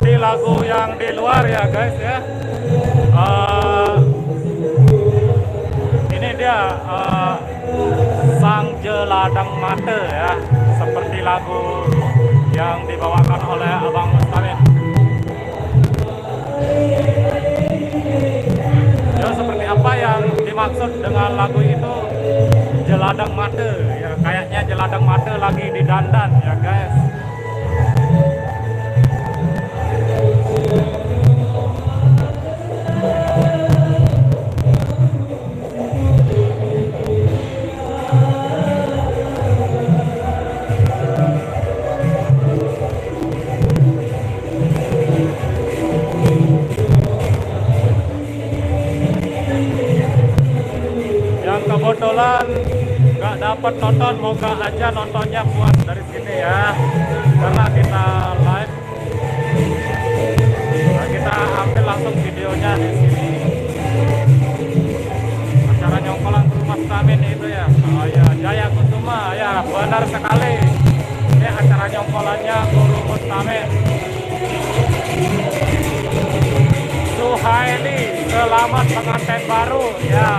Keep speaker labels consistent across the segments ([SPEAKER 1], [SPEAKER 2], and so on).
[SPEAKER 1] seperti lagu yang di luar ya guys ya. Ini dia Sang Jeladang Mata ya, seperti lagu yang dibawakan oleh Abang Mustamin. Ya, seperti apa yang dimaksud dengan lagu itu? Jeladang mata ya, kayaknya jeladang mata lagi didandan ya guys. Yang kebetulan nggak dapat nonton, moga aja nontonnya puas dari sini ya, karena kita live. Nah, kita ambil langsung videonya di sini. Acara nyongkolan Rumah Mustamin itu ya. Oh ya, Jaya Kusuma ya, benar sekali. Ini acara nyongkolannya Guru Mustamin. Suhaili, selamat pengantin baru ya.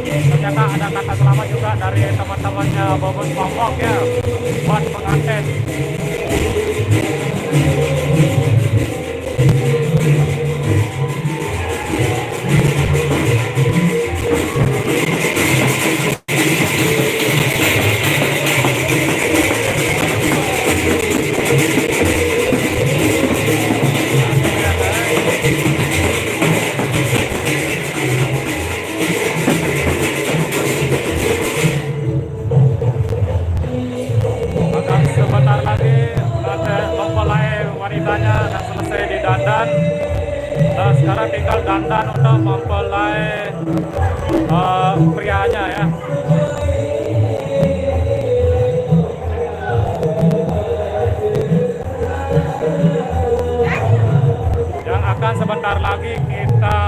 [SPEAKER 1] Ternyata ada kata selamat juga dari teman-temannya Bobos Pongpok ya buat pengantin. Dandan. Nah, sekarang tinggal dandan untuk mempelai prianya ya. Yang akan sebentar lagi kita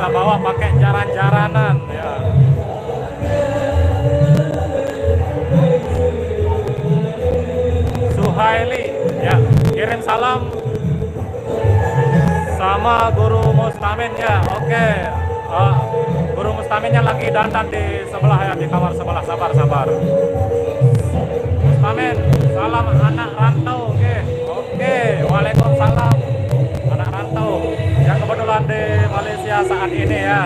[SPEAKER 1] bawa pakai jaran-jaranan ya. Suhaili ya, kirim salam sama Guru Mustamin ya. Oke, Guru Mustaminnya lagi dandan di sebelah ya, di kamar sebelah. Sabar. Mustamin, salam anak rantau. Oke, waalaikumsalam anak rantau yang kebetulan di Malaysia saat ini ya.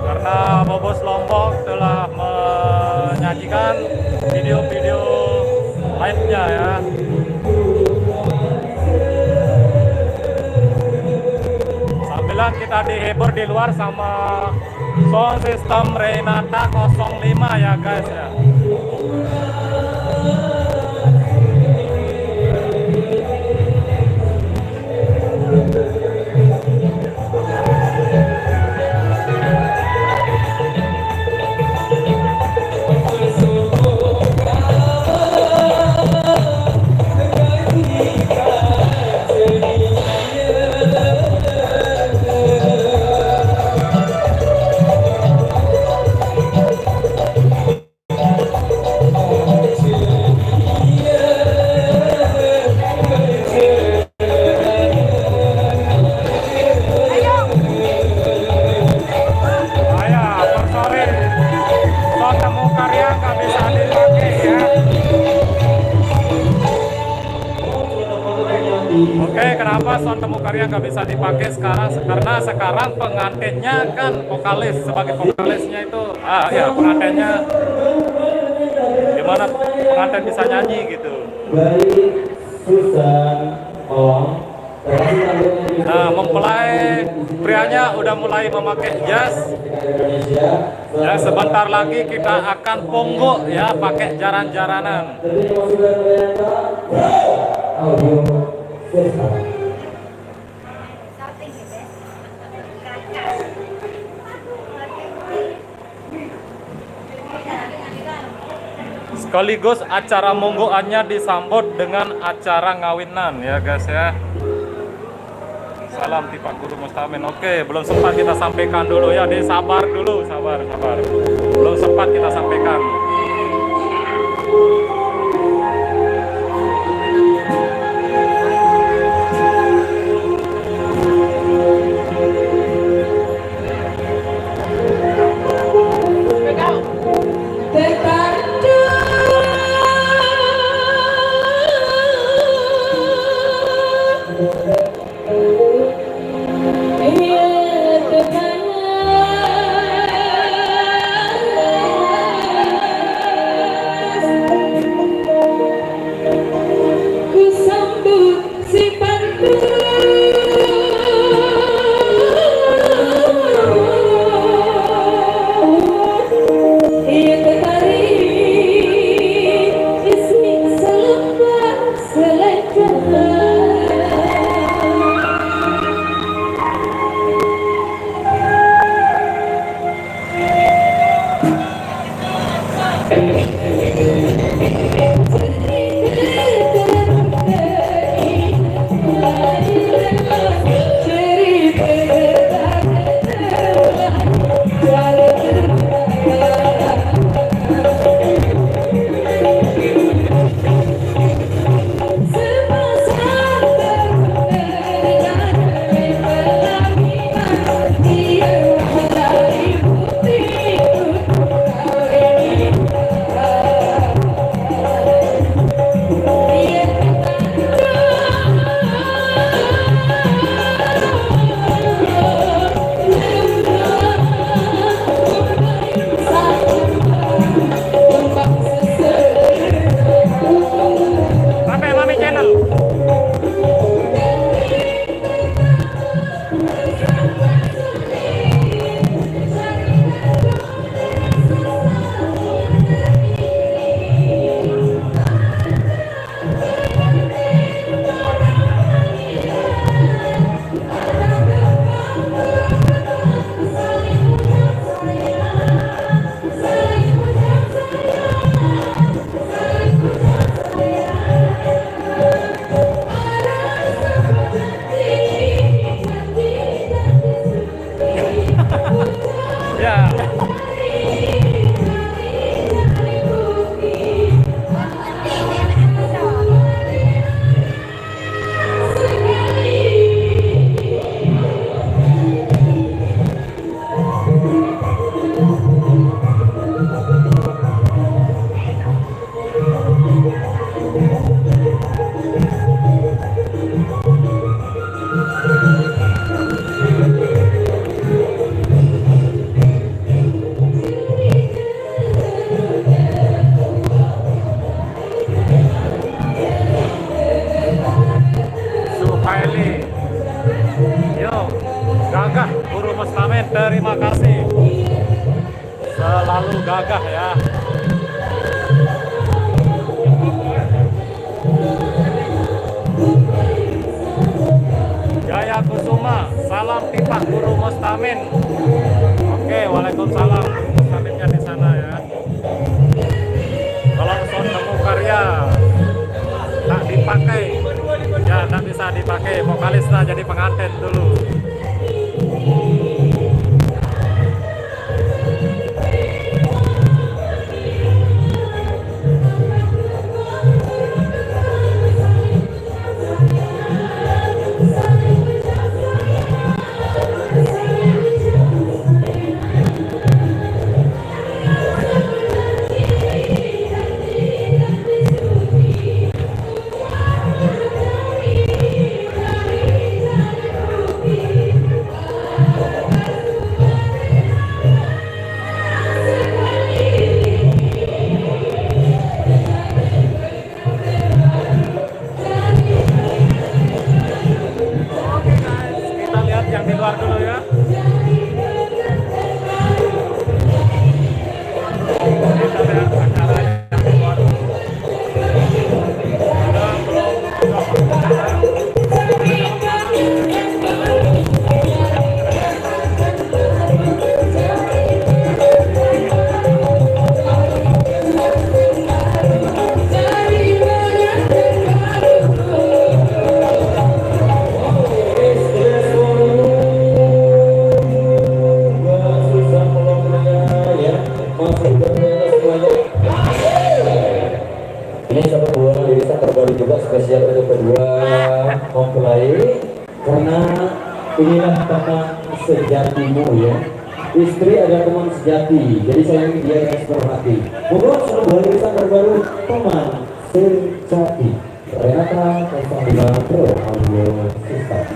[SPEAKER 1] Karena Bobos Lombok telah menyajikan video-video live-nya ya. Sambilan kita dihibur di luar sama sound system Renata 05 ya guys ya. Oke, kenapa sound temu karya nggak bisa dipakai sekarang? Karena sekarang pengantinnya kan vokalis, sebagai vokalisnya itu, ya pengantinnya gimana pengantin bisa nyanyi gitu. Nah, mempelai prianya udah mulai memakai jas. Ya, sebentar lagi kita akan ponggok ya, pakai jaran-jaranan. Sekaligus acara monggoannya disambut dengan acara ngawinan ya guys ya. Salam Pak Guru Mustamin. Oke, belum sempat kita sampaikan dulu ya, sabar dulu, sabar. Belum sempat kita sampaikan. salam Pak Guru Mustamin. Oke, waalaikumsalam. Guru Mustaminnya di sana ya. Kalau son temu karya tak dipakai, ya tak bisa dipakai. Vokalisnya jadi pengantin dulu.
[SPEAKER 2] Ini satu buah irisan terbaru juga spesial untuk kedua mempelai, karena inilah teman sejatimu ya. Istri adalah teman sejati, jadi sayangi dia dengan sepenuh hati. Membuat satu buah irisan terbaru teman sejati. Renata Kaisandila Pro Audio System.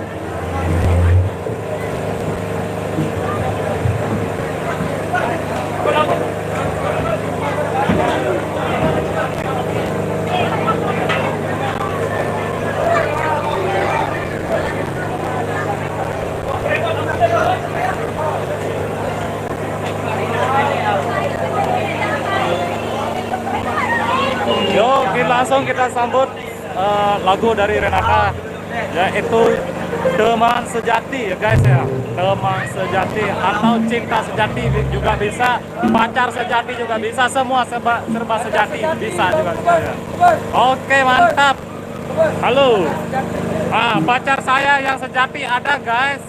[SPEAKER 1] Langsung kita sambut lagu dari Renata, yaitu Teman Sejati ya guys ya. Teman sejati atau cinta sejati juga bisa, pacar sejati juga bisa, semua serba sejati bisa juga ya. Oke, mantap. Halo. Pacar saya yang sejati ada guys.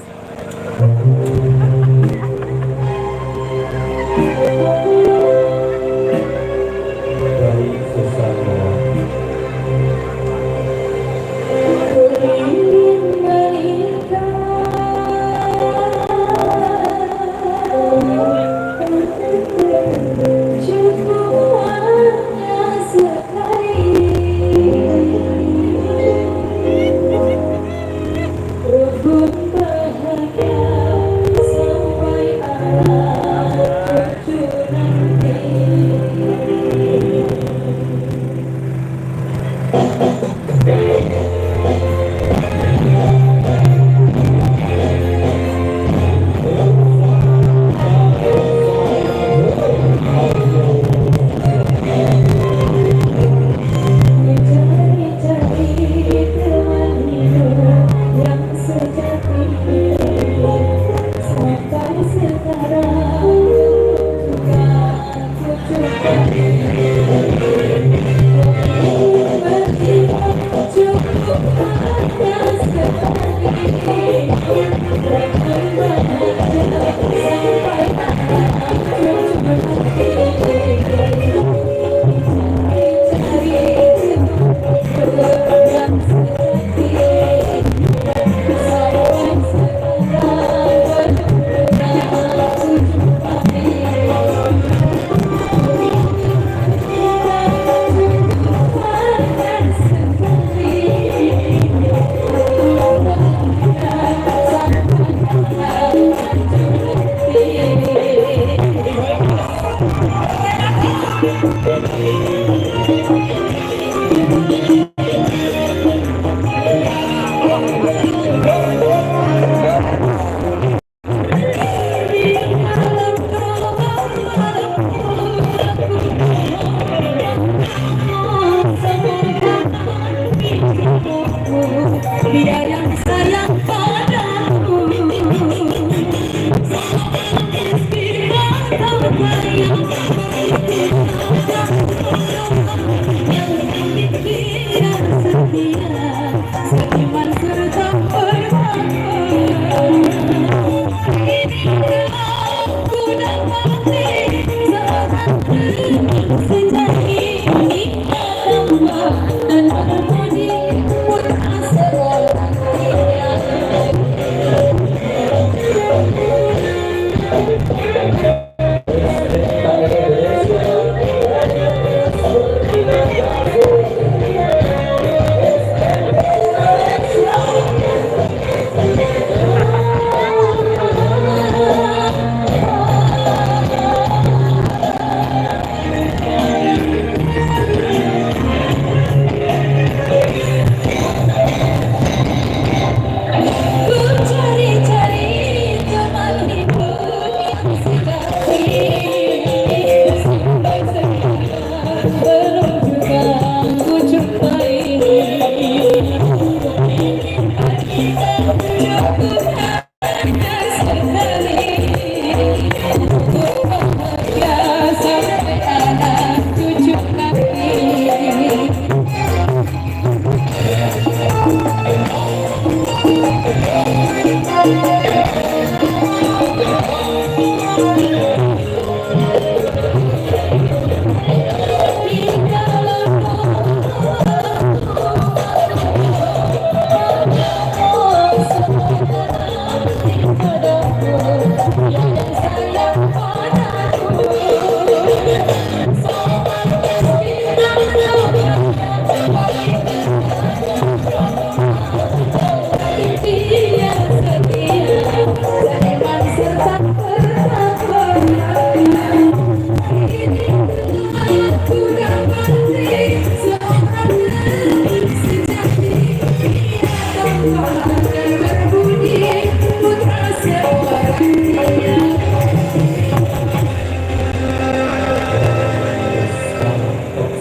[SPEAKER 3] Dia yang sayang padamu.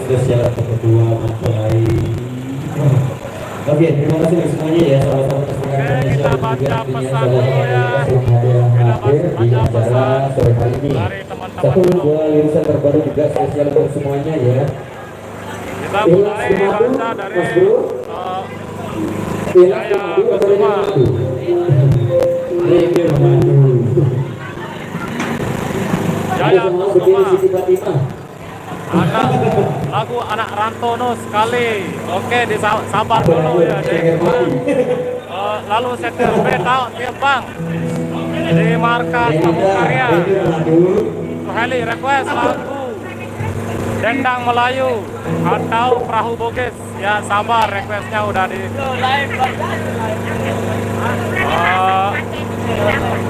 [SPEAKER 2] Spesial kedua mempelai. Oke, terima kasih untuk semuanya ya, sama-sama
[SPEAKER 1] Oke, kita baca pesan dulu ya.
[SPEAKER 2] hadir di acara sore hari ini.
[SPEAKER 1] Dari teman-teman
[SPEAKER 2] Satu
[SPEAKER 1] dulu.
[SPEAKER 2] dua lulusan terbaru juga spesial untuk semuanya ya.
[SPEAKER 1] Kita mulai baca dari
[SPEAKER 2] Mas Bro.
[SPEAKER 1] Jaya Kusuma. Jaya Kusuma. Lagu anak Rantono sekali. Oke, disabar dulu ya, Dek. Lalu setir B tahu Tiempang di markas Kampung Karya. Heli request lagu Dendang Melayu atau Perahu Bugis. Ya sabar, requestnya udah di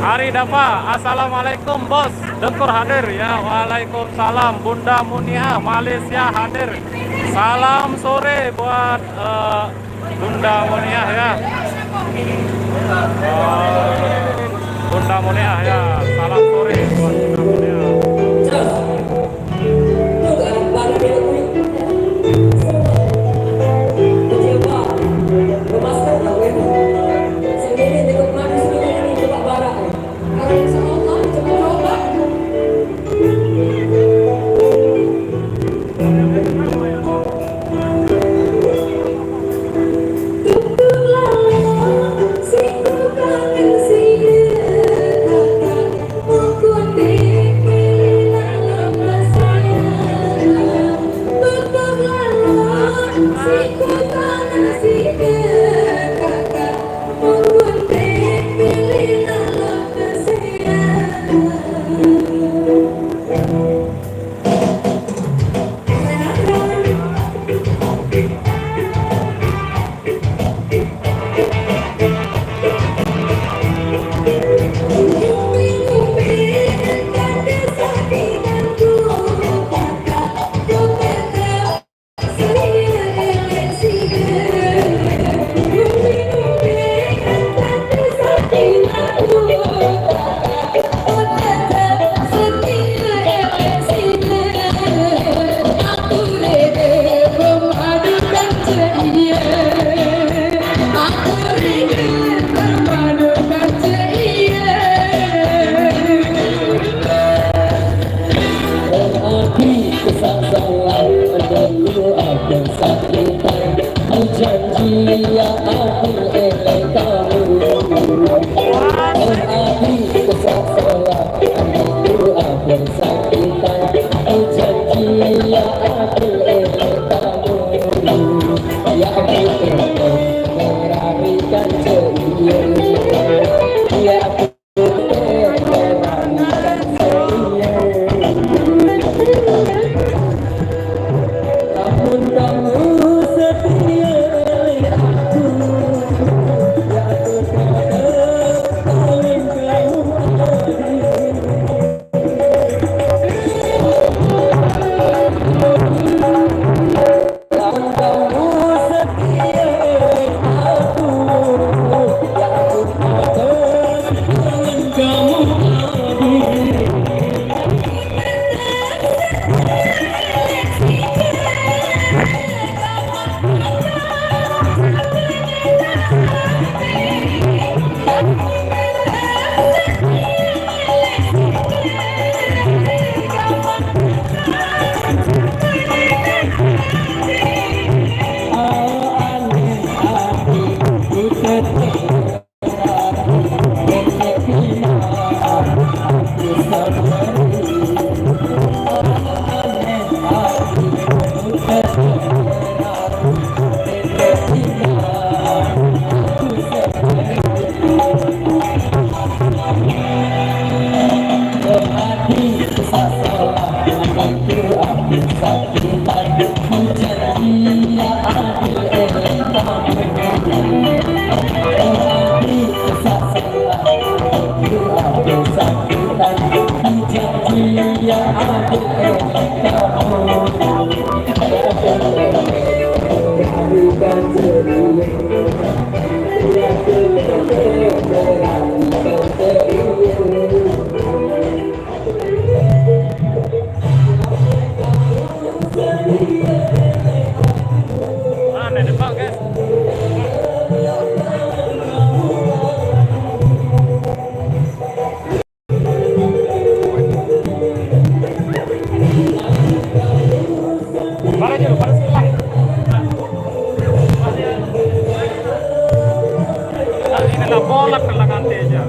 [SPEAKER 1] Hari Dapa. Assalamualaikum bos, Dengkur hadir ya. Waalaikumsalam. Bunda Munia Malaysia hadir. Salam sore buat Bunda Munia ya. Bunda Munia ya. Salam sore buat Bunda Munia. Nah, di depan guys. Para dulu, para sebelah. Nah, ini lah bola kena nanti aja.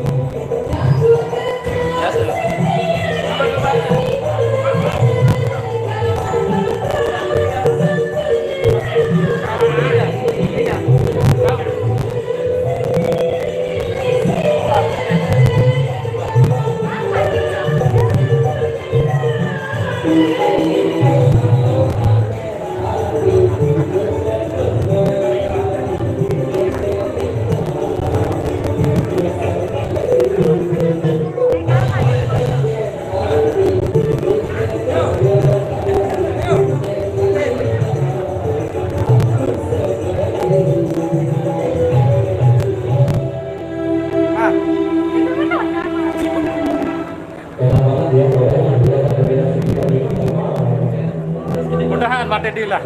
[SPEAKER 1] Mudahan mati dilah.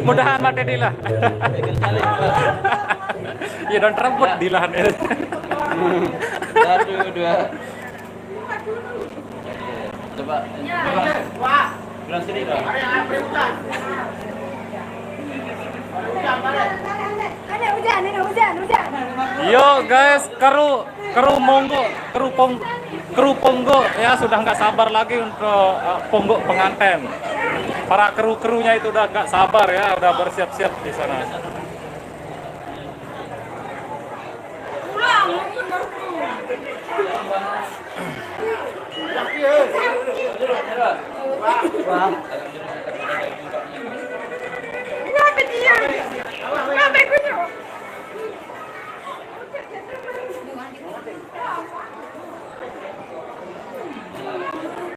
[SPEAKER 1] Mudahan mati dilah. Ya dan rebut dilah.
[SPEAKER 3] Satu, dua. Coba. Bilang sini dong.
[SPEAKER 1] Yo guys, kru monggo, kru ponggo ya sudah nggak sabar lagi untuk ponggo pengantin. Para kru-krunya itu udah nggak sabar ya, udah bersiap-siap di sana.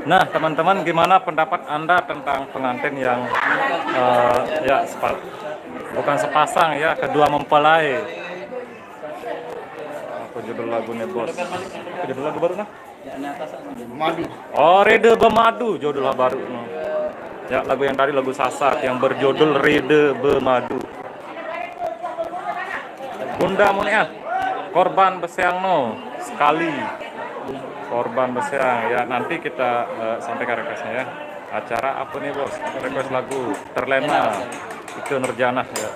[SPEAKER 1] Nah, teman-teman, gimana pendapat Anda tentang pengantin yang ya bukan sepasang ya, kedua mempelai? Apa judul lagunya, Bos? Apa judul lagu baru nah?
[SPEAKER 3] Madu.
[SPEAKER 1] Oh, Rede Bemadu judul lagu baru. Ya, lagu yang tadi lagu Sasat yang berjudul Rede Bemadu. Bunda Munia, korban besiangno sekali. Korban besiang ya, nanti kita sampaikan requestnya ya. Acara apa nih, Bos? Request lagu Terlena Ike Nurjanah ya.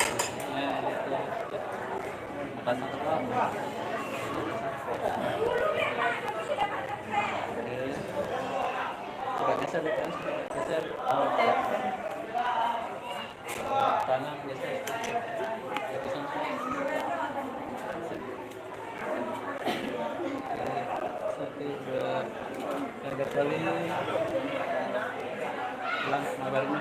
[SPEAKER 3] Coba geser. Tangan geser. Harga kali hilang kabarnya.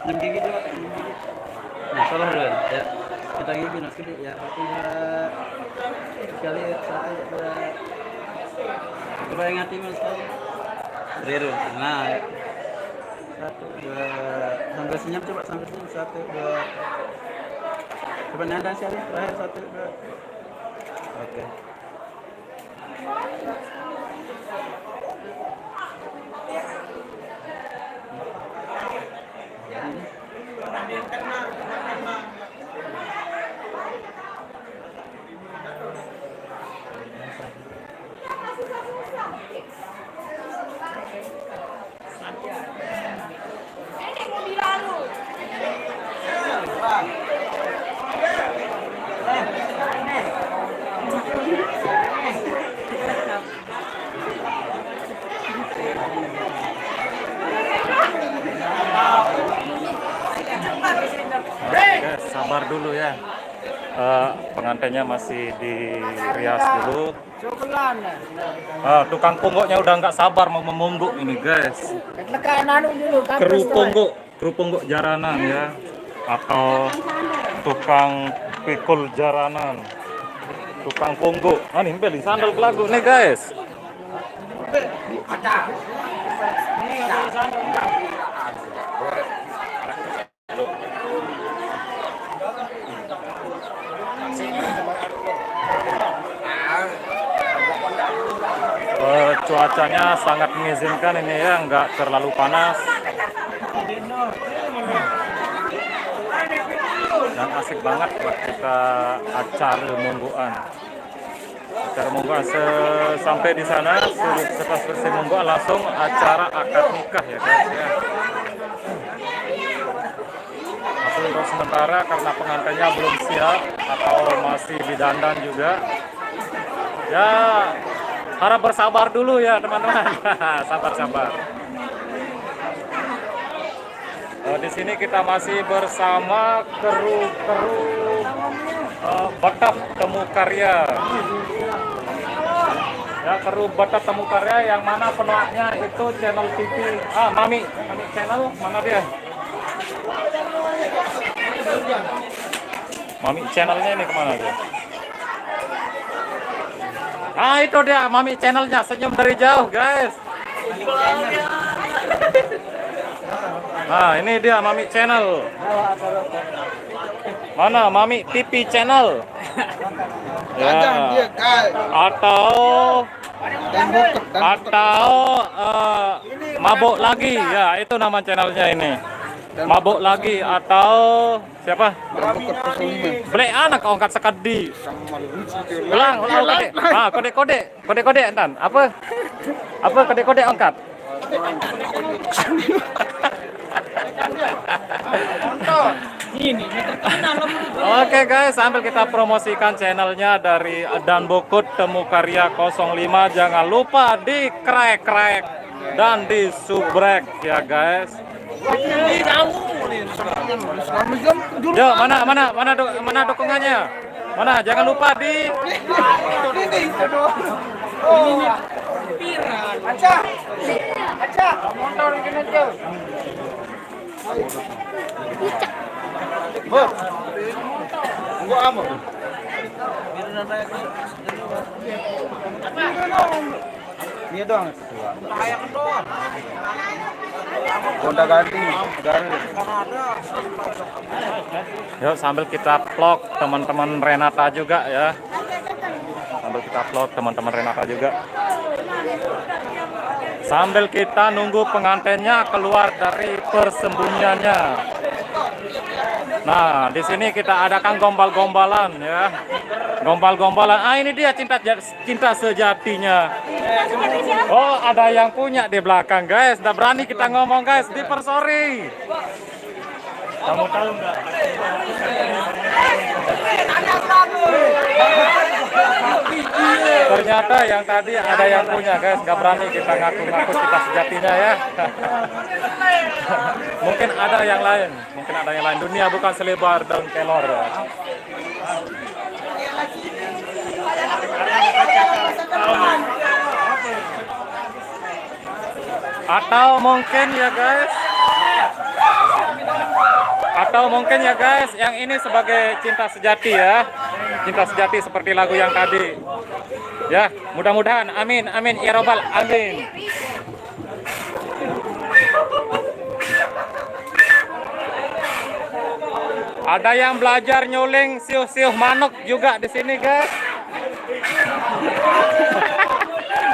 [SPEAKER 3] 6 gigi dulu, 6 gigi. Nah, salah dulu ya. Kita gigi nak sedikit ya. Sekali satu dua. Coba yang hati mas sekali. Reru. Nah. 1 2 sambil senyum coba sambil senyum 1 2. Coba nada sekali terakhir 1 2. Oke.
[SPEAKER 1] Oke, sabar dulu ya. Pengantinnya masih dirias dulu. Tukang ponggoknya udah nggak sabar mau memungguk ini guys. Kru ponggok jaranan ya, atau tukang pikul jaranan, tukang ponggok. Nih beli sandal kelagu nih guys. Cuacanya sangat mengizinkan ini ya, nggak terlalu panas dan asik banget buat kita acara monggoan. Sampai di sana setelah selesai monggoan langsung acara akad nikah ya guys ya. Tapi untuk sementara karena pengantinnya belum siap atau masih didandan juga ya, harap bersabar dulu ya teman-teman. Sabar-sabar. Di sini kita masih bersama kru Batak Temu Karya. Ya, kru Batak Temu Karya yang mana penuhnya itu channel TV. Mami channel mana dia? Mami channelnya ini kemana dia? Itu dia Mami channelnya, senyum dari jauh guys. Ini dia Mami channel. Mana Mami TV channel? Ya. Atau mabuk lagi ya, itu nama channelnya ini. Mabuk lagi atau siapa? Beli anak angkat sekadi. Ulang kode entan. Apa kode angkat? Oke guys, sambil kita promosikan channelnya dari Dan Bokut Temu Karya 05. Jangan lupa di krek dan di subrek ya guys. Yo, mana dukungannya? Mana? Jangan lupa di
[SPEAKER 3] Ini doang. Gonta ganti.
[SPEAKER 1] Yuk sambil kita vlog teman-teman Renata juga ya. Sambil kita nunggu pengantinnya keluar dari persembunyiannya. Nah, di sini kita adakan gombal-gombalan ya. Gombal-gombalan. Ini dia cinta sejatinya. Oh, ada yang punya di belakang, guys. Nggak berani kita ngomong, guys. Dipersori. Kamu tahu nggak? Ternyata yang tadi ada yang punya, guys. Nggak berani kita ngaku-ngaku cinta sejatinya ya. Mungkin ada yang lain. Dunia bukan selebar daun kelor. Ya. Atau mungkin ya guys, Atau mungkin ya guys, yang ini sebagai cinta sejati ya. Cinta sejati seperti lagu yang tadi. Ya, mudah-mudahan. Amin, amin, ya robbal, amin. Ada yang belajar nyuling siuh-siuh manuk juga di sini guys.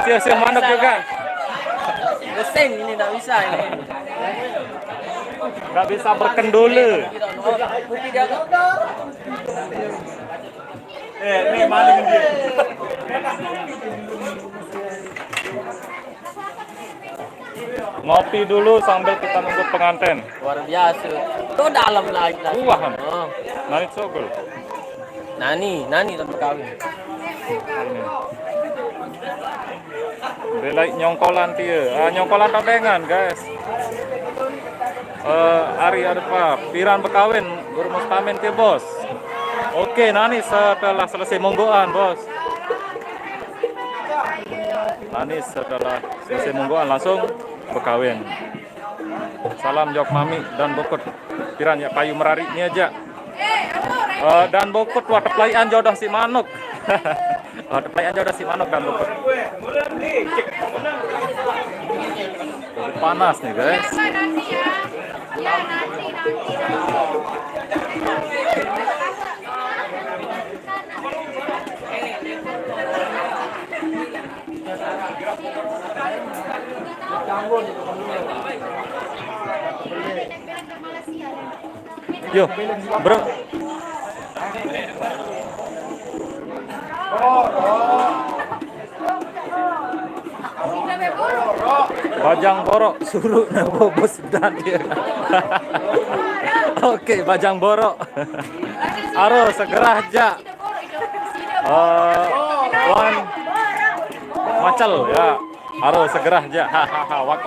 [SPEAKER 1] Siuh-siuh manuk juga.
[SPEAKER 3] Gesing ini nggak bisa ini.
[SPEAKER 1] Nggak bisa berkendule. Nih maling dia. Ngopi dulu sambil kita nunggu pengantin.
[SPEAKER 3] Luar biasa. Itu dalam lagi.
[SPEAKER 1] Wah,
[SPEAKER 3] Oh.
[SPEAKER 1] nani sogol.
[SPEAKER 3] Nani dalam kawin.
[SPEAKER 1] Belai nyongkolan dia. Nyongkolan tabengan guys. Ari apa? Piran bekawin guru mustamin dia bos. Oke, nani setelah selesai monggoan bos. Nani setelah selesai monggoan langsung bekawin. Salam jok mami dan bokut piran ya payu merari ini aja. Dan bokut wah teplaian jodoh si manuk. Teplaian jodoh si manuk dan bokut. Panas nih guys. Yo, bro. Bajang borok suruh bos dan dia. Oke, bajang borok. Aro segera aja. Wan macel ya. Aro segera aja. Hahaha wak.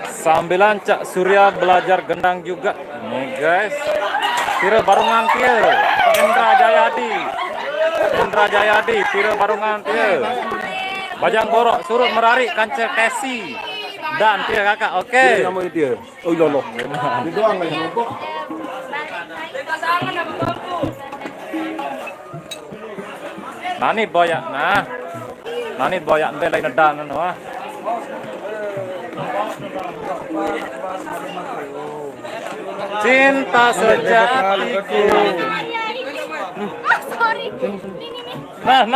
[SPEAKER 1] Sambilan Cak Surya belajar gendang juga. Nih guys. Tira barungan dia. Indra Jayadi, tira barungan dia. Bajang borok suruh merari kancil tesi. Dan dia kakak, oke.
[SPEAKER 4] Nama dia. Oh lolo. Di doang lagi.
[SPEAKER 1] Nani boyak nah. Nani boyak ente lagi nedan wah. Cinta sejatiku. Nah.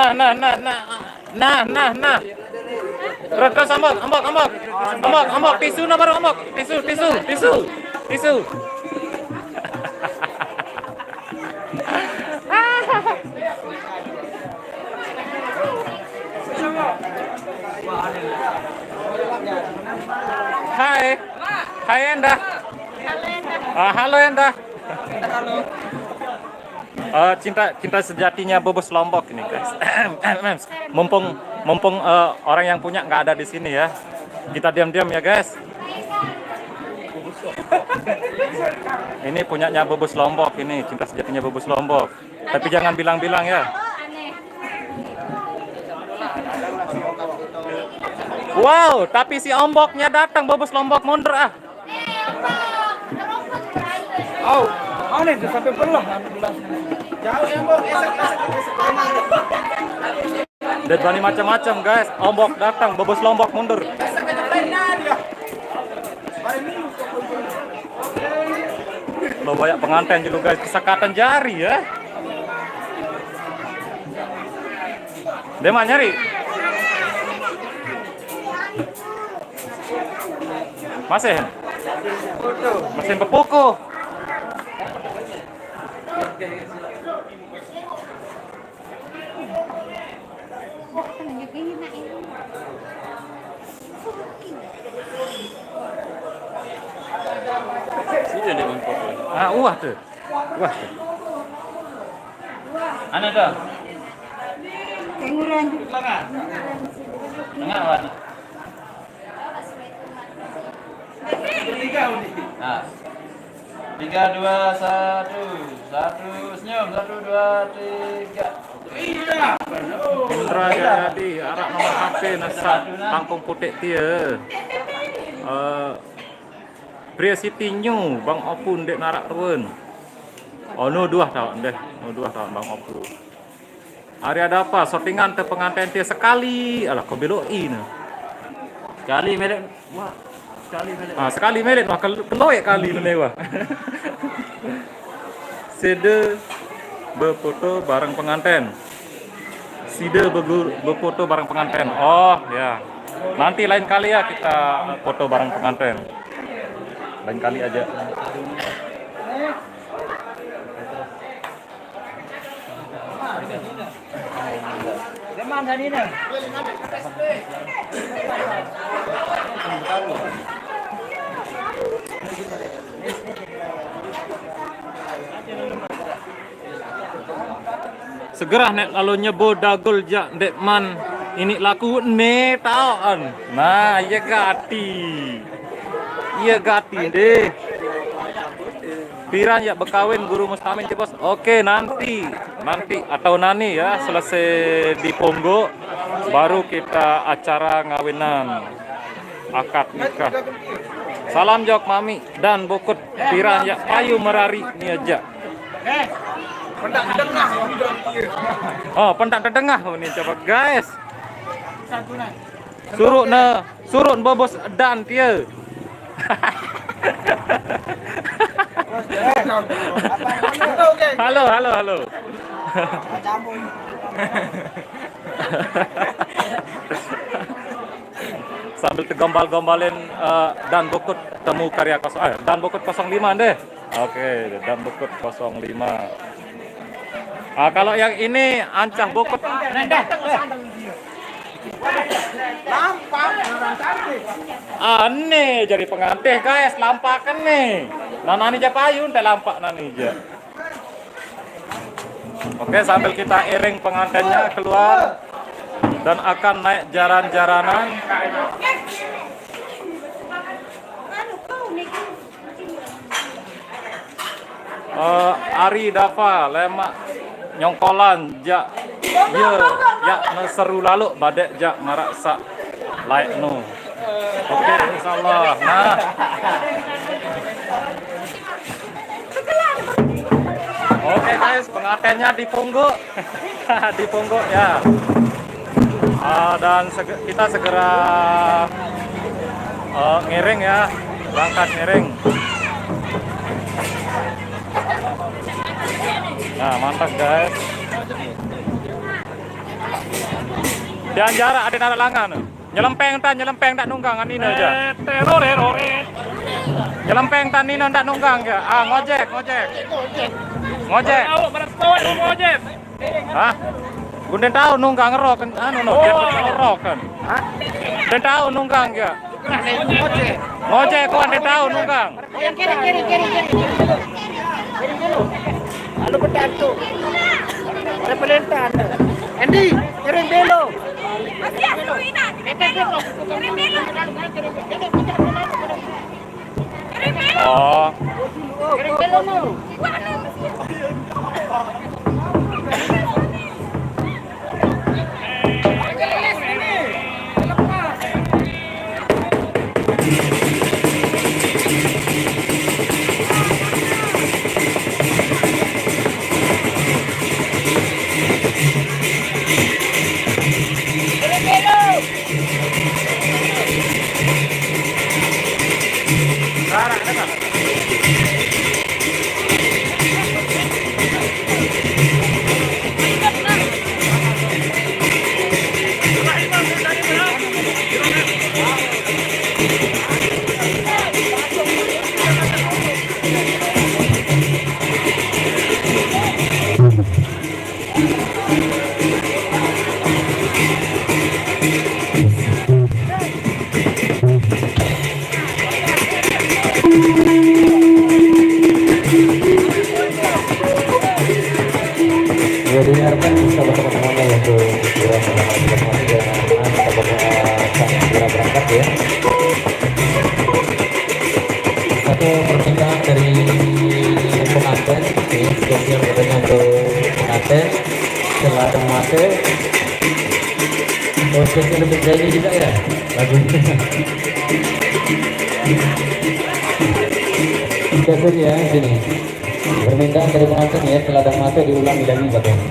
[SPEAKER 1] Terus ambok. Tisu na baru ambok. Tisu. Hai Endah. Halo Endah. Cinta sejatinya Bobos Lombok ini guys. Mumpung orang yang punya nggak ada di sini ya. Kita diam-diam ya guys. Ini punyanya Bobos Lombok ini, cinta sejatinya Bobos Lombok. Tapi jangan bilang-bilang ya. Wow, tapi si omboknya datang, Bobos Lombok mundur ah.
[SPEAKER 4] Oh, mana itu sampai peluh. Jauh ya, Bok.
[SPEAKER 1] Dead Bunny macam-macam guys. Ombok datang, Bobos Lombok mundur. Lo banyak pengantin juga guys, kesekatan jari ya. Dia mah nyari. Masih bepuku. Wah tuh. Ana dah.
[SPEAKER 5] Kenguran.
[SPEAKER 1] Tengah warna.
[SPEAKER 3] 3, 2, 1. 1 senyum, 1, 2, 3.
[SPEAKER 1] Indra jadi arak nomor HP nasa Kampung Putek dia. Pria Siti New Bang Opun dek narak ruan. Oh no 2 tahun deh. No 2 tahun Bang Opun. Hari ada apa? Sortingan te pengantin dia sekali. Alah kau belok ini.
[SPEAKER 3] Sekali merek. Wah. Sekali merek.
[SPEAKER 1] Sekali merit wah keloyak kali mewah. Sede berfoto bareng pengantin. Side berfoto bareng pengantin. Oh ya. Nanti lain kali ya kita foto bareng pengantin. Lain kali aja.
[SPEAKER 4] Demam tadi nih.
[SPEAKER 1] Segera nek lalu nyebo dagol jak dek man ini laku ne taon. Nah, iya gati. Iya gati deh. Piran ya bekawin guru Mustamin Bos. Oke, nanti atau nani ya selesai di Ponggo baru kita acara ngawinan akad nikah. Salam jok mami dan bokut piran ya payu merari ni aja.
[SPEAKER 4] Pendak tengah.
[SPEAKER 1] Oh, pendak tengah ini coba guys. Suruh bobos dan dia. Halo. Sambil tegombal-gombalin dan bukut temu karya dan bukut 05 deh. Oke, dan bukut 05. Kalau yang ini ancah bukut aneh jadi pengantin guys, lampakan nih. Nani aja payun teh lampak nani aja. Oke, sambil kita iring pengantinnya keluar dan akan naik jaran-jaranan. Ari Dava lemak nyongkolan jak ya seru lalu badek jak ngaraksa like no. Oke, insyaallah. Nah. Oke guys, pengantinnya di Ponggo. Di Ponggo ya. Dan kita segera ngiring ya. Berangkat ngiring. Nah, mantap guys. Dan jarak ada narak langan. Nyelempeng tak nunggang ini aja. Teror. Nyelempeng tan ini tak nunggang ya. Ngojek. Hah? Gunden tahu nunggang ngerok kan ngerok kan. Hah? Den tahu nunggang ya. Ngojek kok den tahu nunggang.
[SPEAKER 4] Kiri. Halo pedantu. Representan. Andy, kirim belo.
[SPEAKER 1] Oh.
[SPEAKER 4] Kirim belo no.
[SPEAKER 2] spesial untuk saya ini juga ya lagunya. Kasut ya sini. Permintaan dari penonton ya, teladang mata diulangi lagi katanya.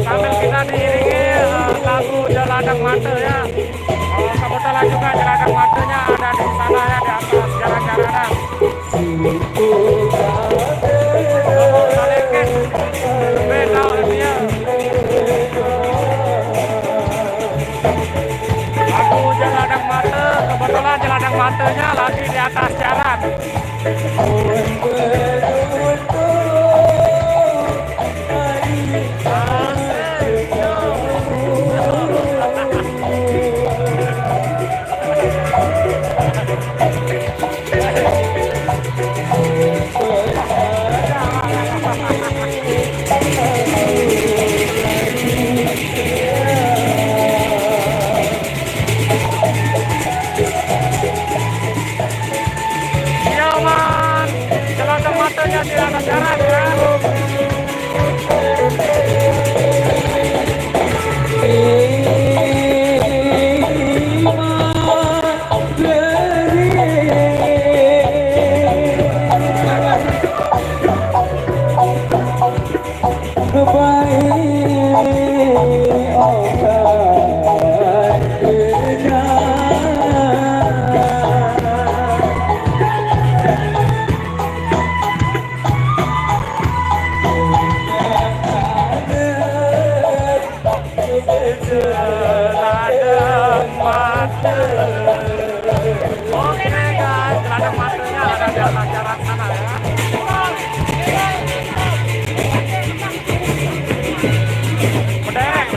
[SPEAKER 1] Sambil kita diiringi lagu Jeladang Mata ya. Kebetulan juga Jeladang Matanya ada di sana ya, di atas jalan-jalanan. Lagu Jeladang Mata, kebetulan Jeladang Matanya lagi di atas jalan. Matanya di atas jalan ya. Jeladang Mata. Oke guys, Jeladang Matanya ada di atas jalan sana ya. Berderet,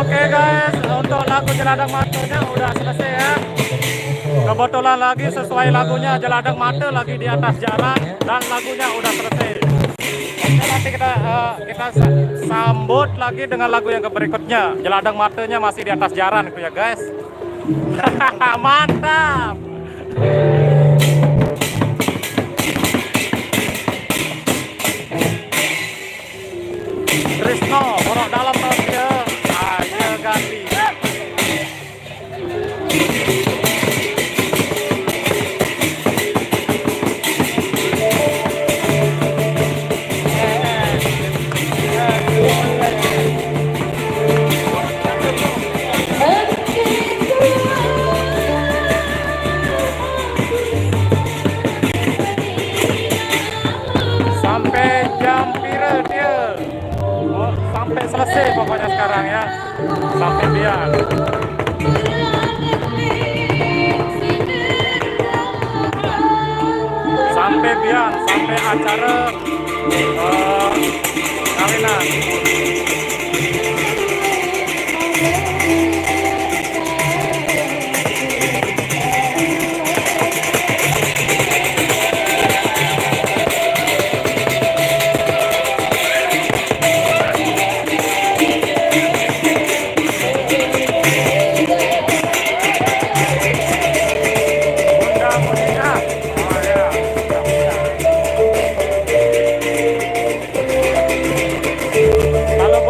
[SPEAKER 1] Oke guys, untuk lagu Jeladang Matanya udah selesai ya. Kebetulan lagi sesuai lagunya Jeladang Mata lagi di atas jalan dan lagunya udah selesai. Oke, nanti kita sambut lagi dengan lagu yang berikutnya. Jeladang matanya masih di atas jaran itu ya guys. Mantap. Trisno, borok dalam dia. Ayo ganti. Sampai jam pira dia. Oh, sampai selesai pokoknya sekarang ya. Sampai biar. Sampai biar, sampai acara kawinan. Kalau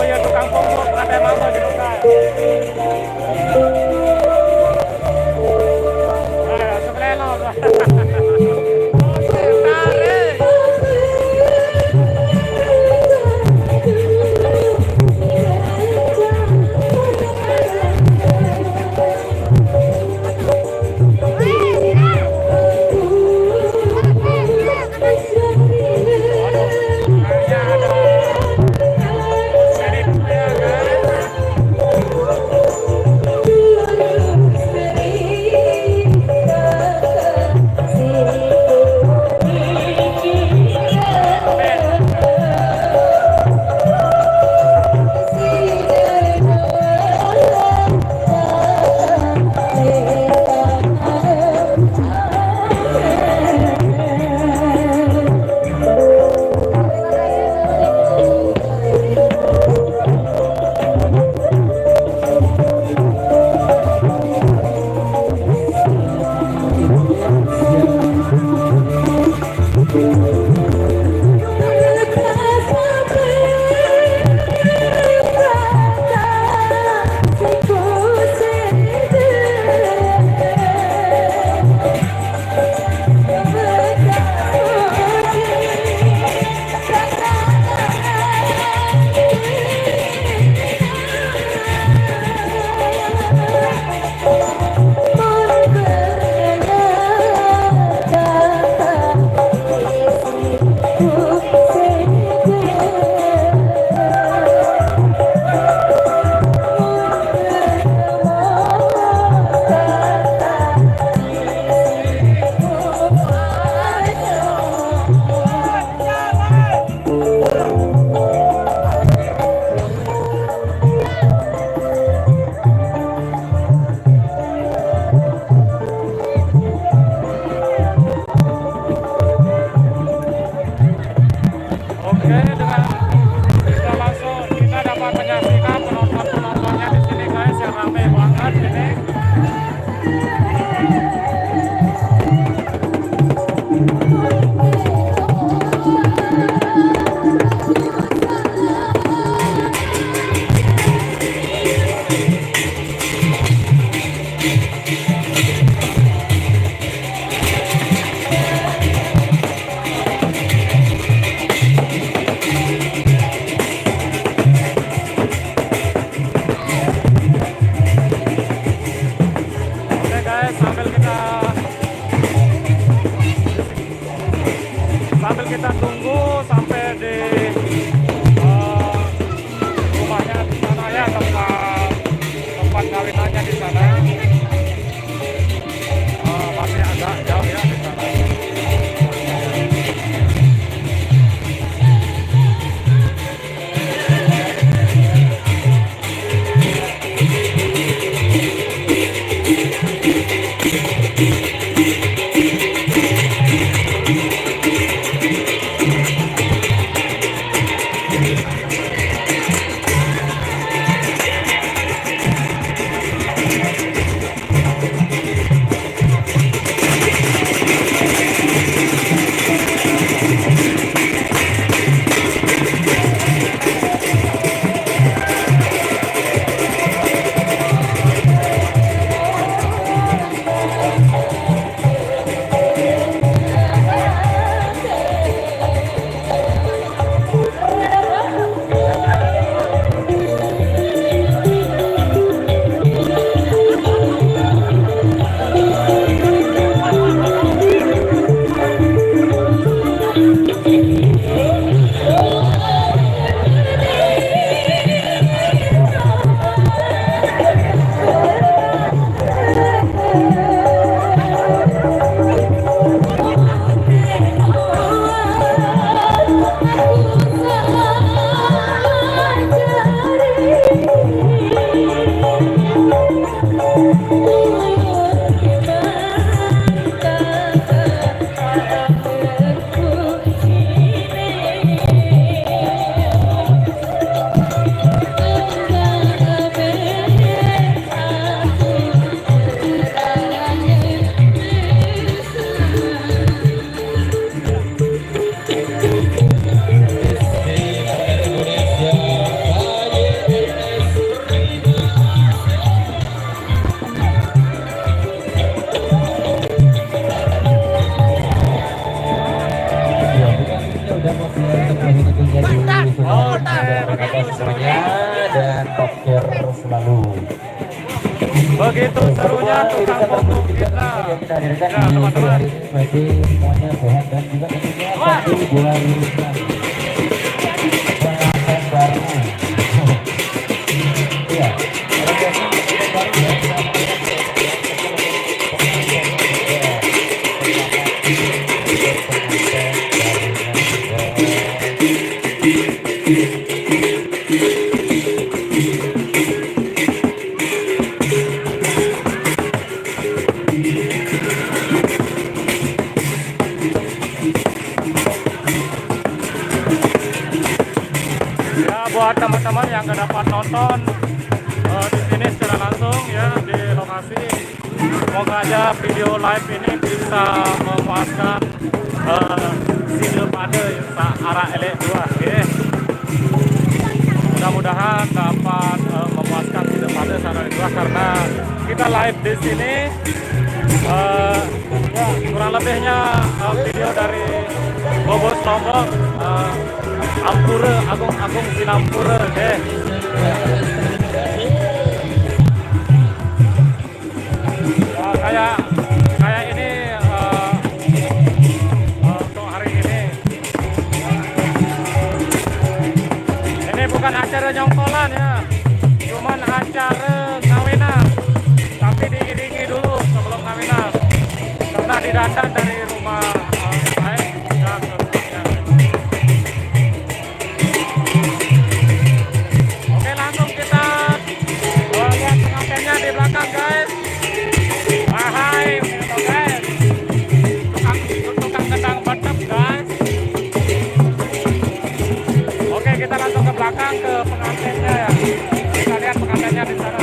[SPEAKER 2] semuanya dan tokir selalu.
[SPEAKER 1] Begitu serunya tukang pokok kita.
[SPEAKER 2] Kita hadirkan di sore hari ini bagi semuanya sehat dan juga tentunya satu 2009 pengantin baru. Iya.
[SPEAKER 1] Ya, buat teman-teman yang nggak dapat nonton di sini secara langsung ya di lokasi, semoga aja video live ini bisa memuaskan sini pada arah elek 2 oke. Mudah-mudahan dapat memuaskan sini pada arah elek 2 karena kita live di sini ya, kurang lebihnya video dari Bobos Lombok Ampura, Agung Sinampura, oke. Kayak ini untuk hari ini. Ini bukan acara nyongkolan ya, cuman acara ngawinan. Tapi diiringi dulu sebelum ngawinan, karena didandan dari rumah saya. Oke, langsung kita lihat pengantinnya di belakang guys. Hai, guys. Tukang kendang betep guys. Oke, kita langsung ke belakang ke pengantinnya ya. Kita lihat pengantinnya di sana.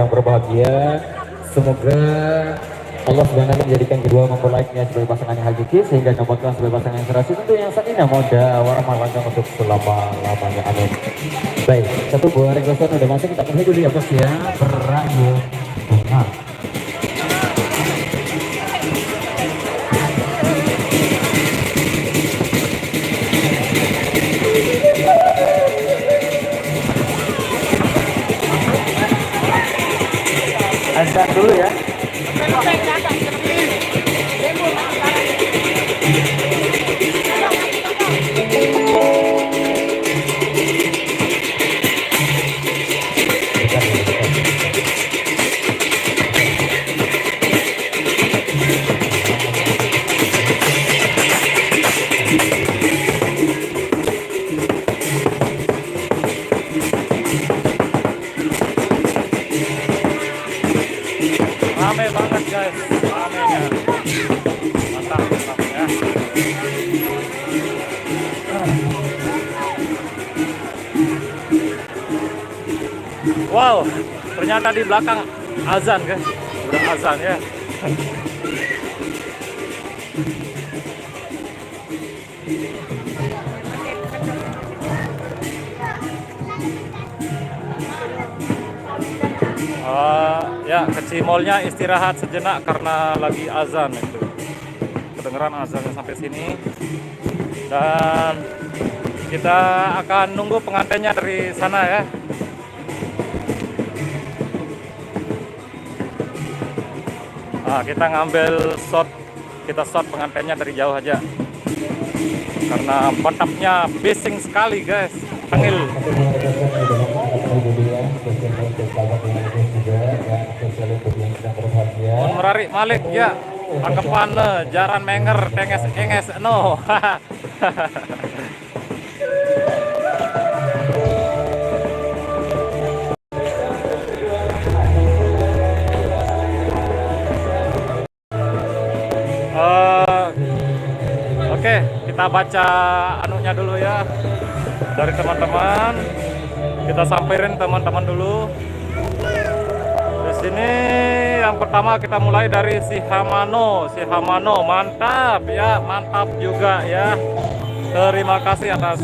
[SPEAKER 2] Berbahagia, semoga Allah Subhanahu menjadikan kedua mempelainya sebagai pasangan yang hakiki sehingga dapatkan sebagai pasangan yang serasi tentu yang sakinah mawaddah warahmah langgeng untuk selama-lamanya, amin. Baik, satu buah requestan udah masuk, kita penuhi dulu ya bos ya, berayu bunga.
[SPEAKER 3] Makan dulu ya.
[SPEAKER 1] Rame banget guys, ramenya. Mantap, mantap ya. Wow, ternyata di belakang azan guys, udah azan ya. Ya, ke Cimolnya istirahat sejenak karena lagi azan itu. Kedengeran azannya sampai sini. Dan kita akan nunggu pengantinnya dari sana ya. Kita ngambil shot, kita shot pengantinnya dari jauh aja. Karena mantapnya bising sekali guys, tengil. Mohon merarik malik ya, tangkepan jaran menger, tenges enges no. Oke, kita baca anunya dulu ya dari teman-teman. Kita samperin teman-teman dulu. Di sini yang pertama kita mulai dari si Hamano, mantap ya, mantap juga ya. Terima kasih atas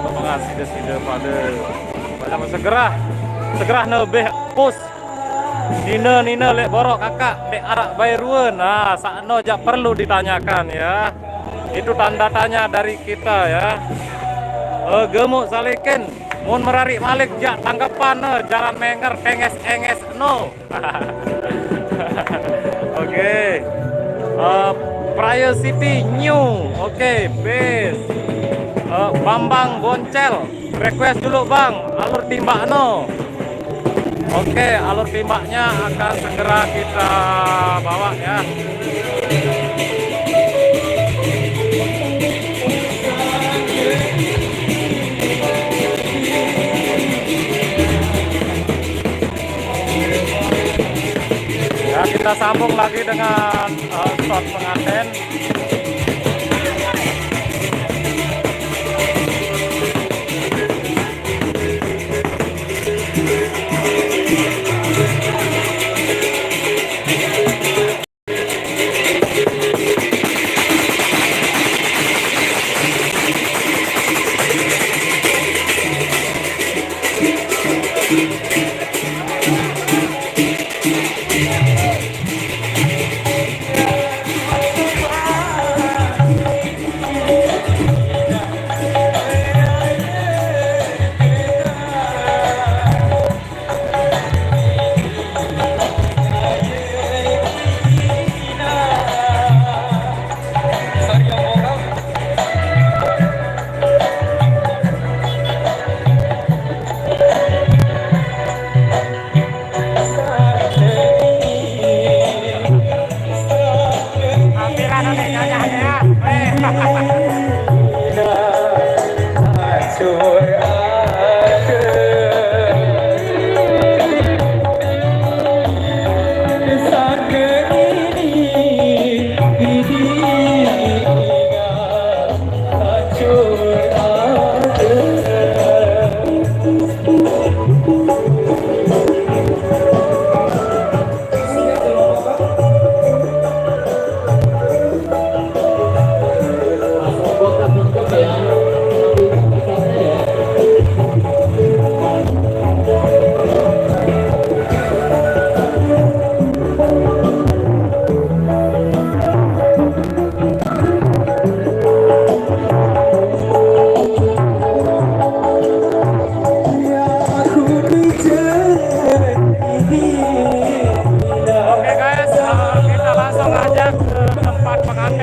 [SPEAKER 1] pengasih pada banyak segera nebeh pus. Nina lek borok kakak dek arak bayruan. Nah, sakno jak perlu ditanyakan ya. Itu tanda tanya dari kita ya. Gemuk salikin, mun merarik malik jak tanggapan jalan menger tenges enges no. Oke. Prayo City New. Oke, base. Bambang Boncel, request dulu Bang, alur timbak no. Oke, alur timbaknya akan segera kita bawa ya. Ya, kita sambung lagi dengan shot pengantin.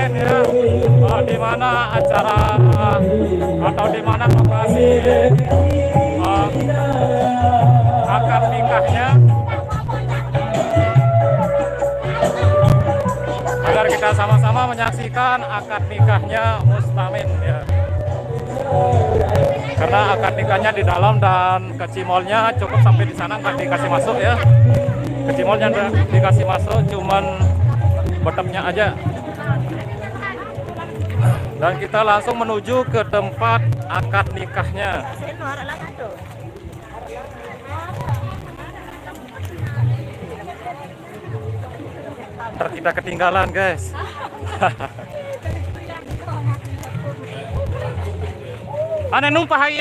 [SPEAKER 1] Mustamin ya, di mana acara atau di mana lokasi akad nikahnya, agar kita sama-sama menyaksikan akad nikahnya Mustamin ya. Karena akad nikahnya di dalam dan ke cimolnya cukup sampai di sana, nggak dikasih masuk ya. Ke cimolnya nggak dikasih masuk, cuman betepnya aja. Dan kita langsung menuju ke tempat akad nikahnya. Ntar kita ketinggalan guys. Ane numpah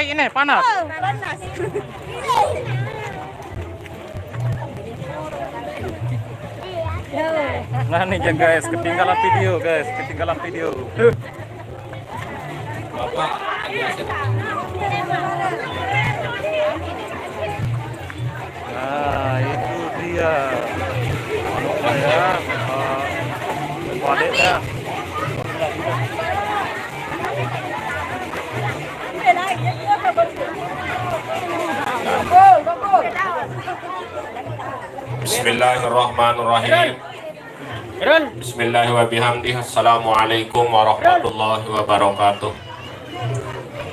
[SPEAKER 1] ini panas. Nah nih guys, ketinggalan video. Nah itu dia. Saya wadeknya.
[SPEAKER 5] Bismillahirrahmanirrahim. Bismillahirrahmanirrahim. Assalamualaikum warahmatullahi wabarakatuh.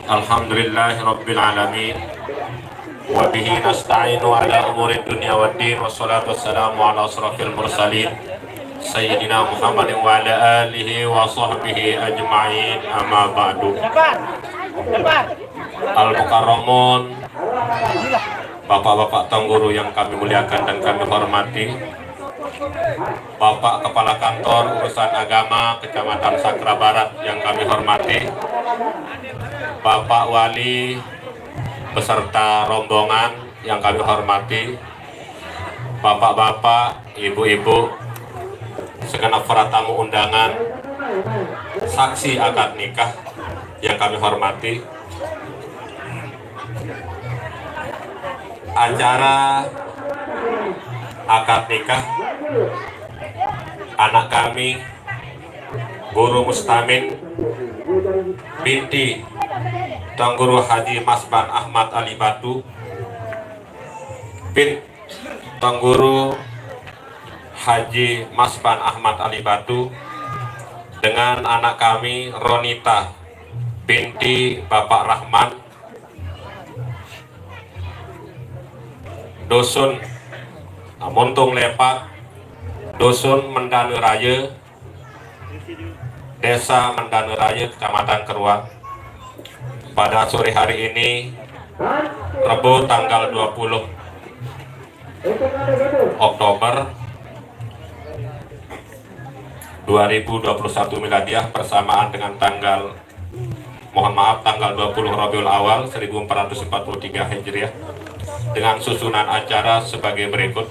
[SPEAKER 5] Alhamdulillahirabbil alamin. Wa bihi nasta'inu ala umuri dunya waddin. Wassalatu wassalamu ala asrafil mursalin Sayyidina Muhammadin wa ala alihi wa sahbihi ajma'in. Amma ba'du. Al-Mukarramun, Bapak-bapak Tangguru yang kami muliakan dan kami hormati, Bapak Kepala Kantor Urusan Agama Kecamatan Sakra Barat yang kami hormati, Bapak Wali beserta rombongan yang kami hormati, Bapak-bapak, Ibu-ibu, segenap para tamu undangan, saksi akad nikah yang kami hormati. Acara akad nikah anak kami Guru Mustamin binti Tuan Guru Haji Masban Ahmad Ali Batu bin Tuan Guru Haji Masban Ahmad Ali Batu dengan anak kami Ronita binti Bapak Rahman Dusun Muntung Lepak, Dusun Mendanu Raya, Desa Mendanu Raya, Kecamatan Keruak. Pada sore hari ini, Rabu tanggal 20 Oktober 2021 Miladiah bersamaan dengan tanggal tanggal 20 Rabiul Awal 1443 Hijriah, dengan susunan acara sebagai berikut.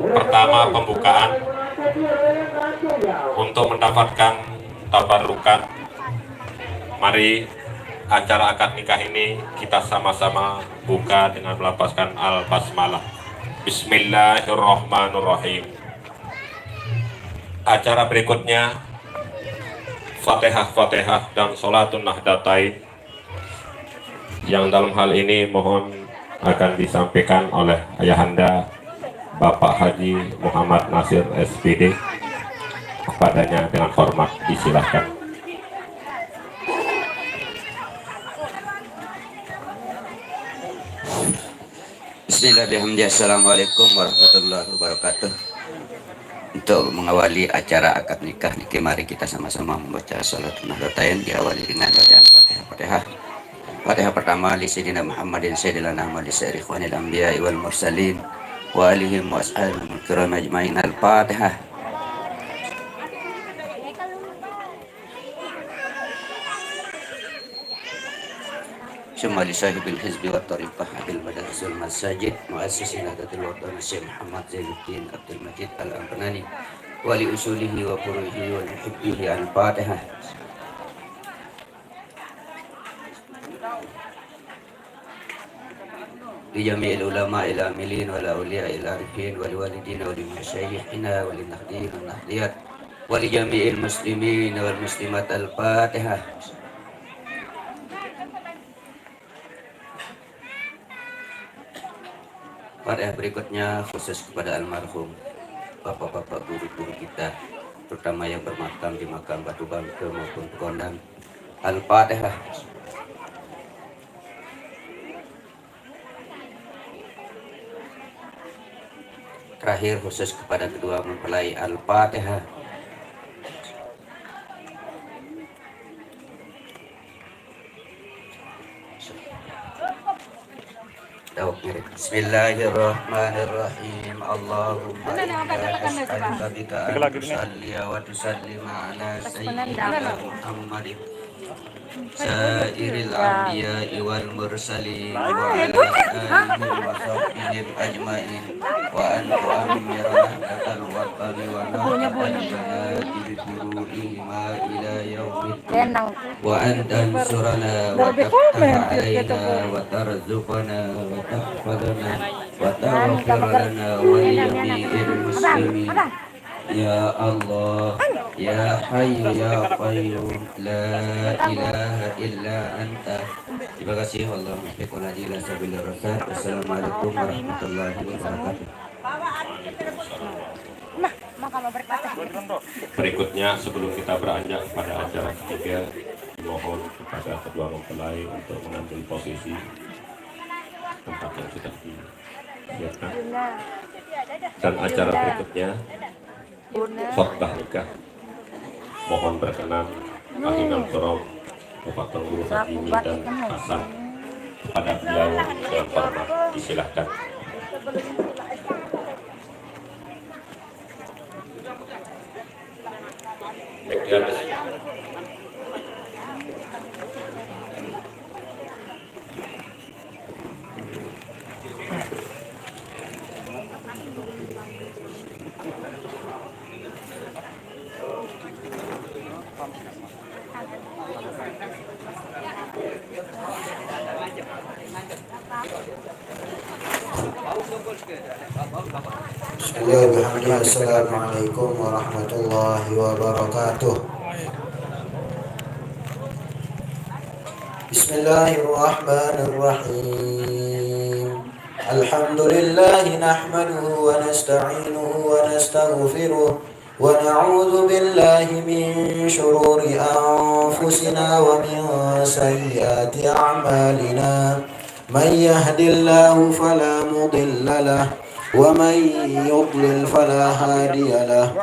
[SPEAKER 5] Pertama, pembukaan. Untuk mendapatkan tabarukan, mari acara akad nikah ini kita sama-sama buka dengan melafazkan al-basmalah. Bismillahirrahmanirrahim. Acara berikutnya Fatihah dan Sholatun Nahdatain, yang dalam hal ini mohon akan disampaikan oleh Ayahanda Bapak Haji Muhammad Nasir SPD. Kepadanya dengan hormat disilahkan.
[SPEAKER 6] Bismillahirrahmanirrahim. Assalamualaikum warahmatullahi wabarakatuh. Untuk mengawali acara akad nikah, mari kita sama-sama membaca salat nahdatain, diawali dengan bacaan Fatihah. Fatihah pertama li Sayyidina Muhammadin Sayyidina Muhammad li sayyidil ikhwanil anbiya'i wal mursalin wa alihim wa ashabihim al-kiram ajma'in. Al-Fatihah. Summa li sahibil hizbi wa tariqah abil madarisul masajid muassis Nahdlatul Wathon Syekh Muhammad Zainuddin Abdul Majid Al-Ampanani wa li usulihi wa furu'ihi wa muhibbihi. Al-Fatihah. Li jami'il ulama'il amilin wal awliya'il arifin wal walidina wal masyayikhina wal nahdin wal nahdiyat ولجميع المسلمين والمسلمات. Al-Fatihah. Pada berikutnya khusus kepada almarhum bapak-bapak guru-guru kita, terutama yang bermakam di makam Batu Bangke maupun Kondang. Al-Fatihah. Terakhir khusus kepada kedua mempelai. Al-Fatihah. Bismillahirrahmanirrahim. Allahumma inna as'aluka bika an tusalli wa tusallim ala sayyidina Muhammadin sairil anbiya'i wal mursalin wa ala alihi wa sahbihi ajma'in wa an tu'ammira lakal watani wa nafa'al banati bi furu'ihima ila yaumiddin wa an tansurana wa taftaha alaina wa tarzuqana wa tahfadana wa taghfir lana wa li jami'il muslimin. Ya Allah, Ya Hayyu Ya Qayyum, La ilaha illa anta. Terima kasih. Allahumma fiqhul adila sabilir rasyad. Assalamualaikum warahmatullahi wabarakatuh.
[SPEAKER 5] Berikutnya sebelum kita beranjak pada acara ketiga, mohon kepada kedua mempelai untuk mengambil posisi tempat yang sudah disiapkan. Dan acara berikutnya khotbah nikah. Mohon berkenan Ahinal Korom Bapak Guru Haji dan Hasan kepada beliau yang hormat, disilahkan.
[SPEAKER 7] Bismillahirrahmanirrahim. Assalamualaikum warahmatullahi wabarakatuh. Bismillahirrahmanirrahim. Alhamdulillahi nahmaduhu wa nasta'inuhu wa nastaghfiruh wa na'udzu billahi min shururi anfusina wa min sayyiati a'malina. Man yahdihillahu fala mudilla lahu wa man yudlil fala hadiya lahu.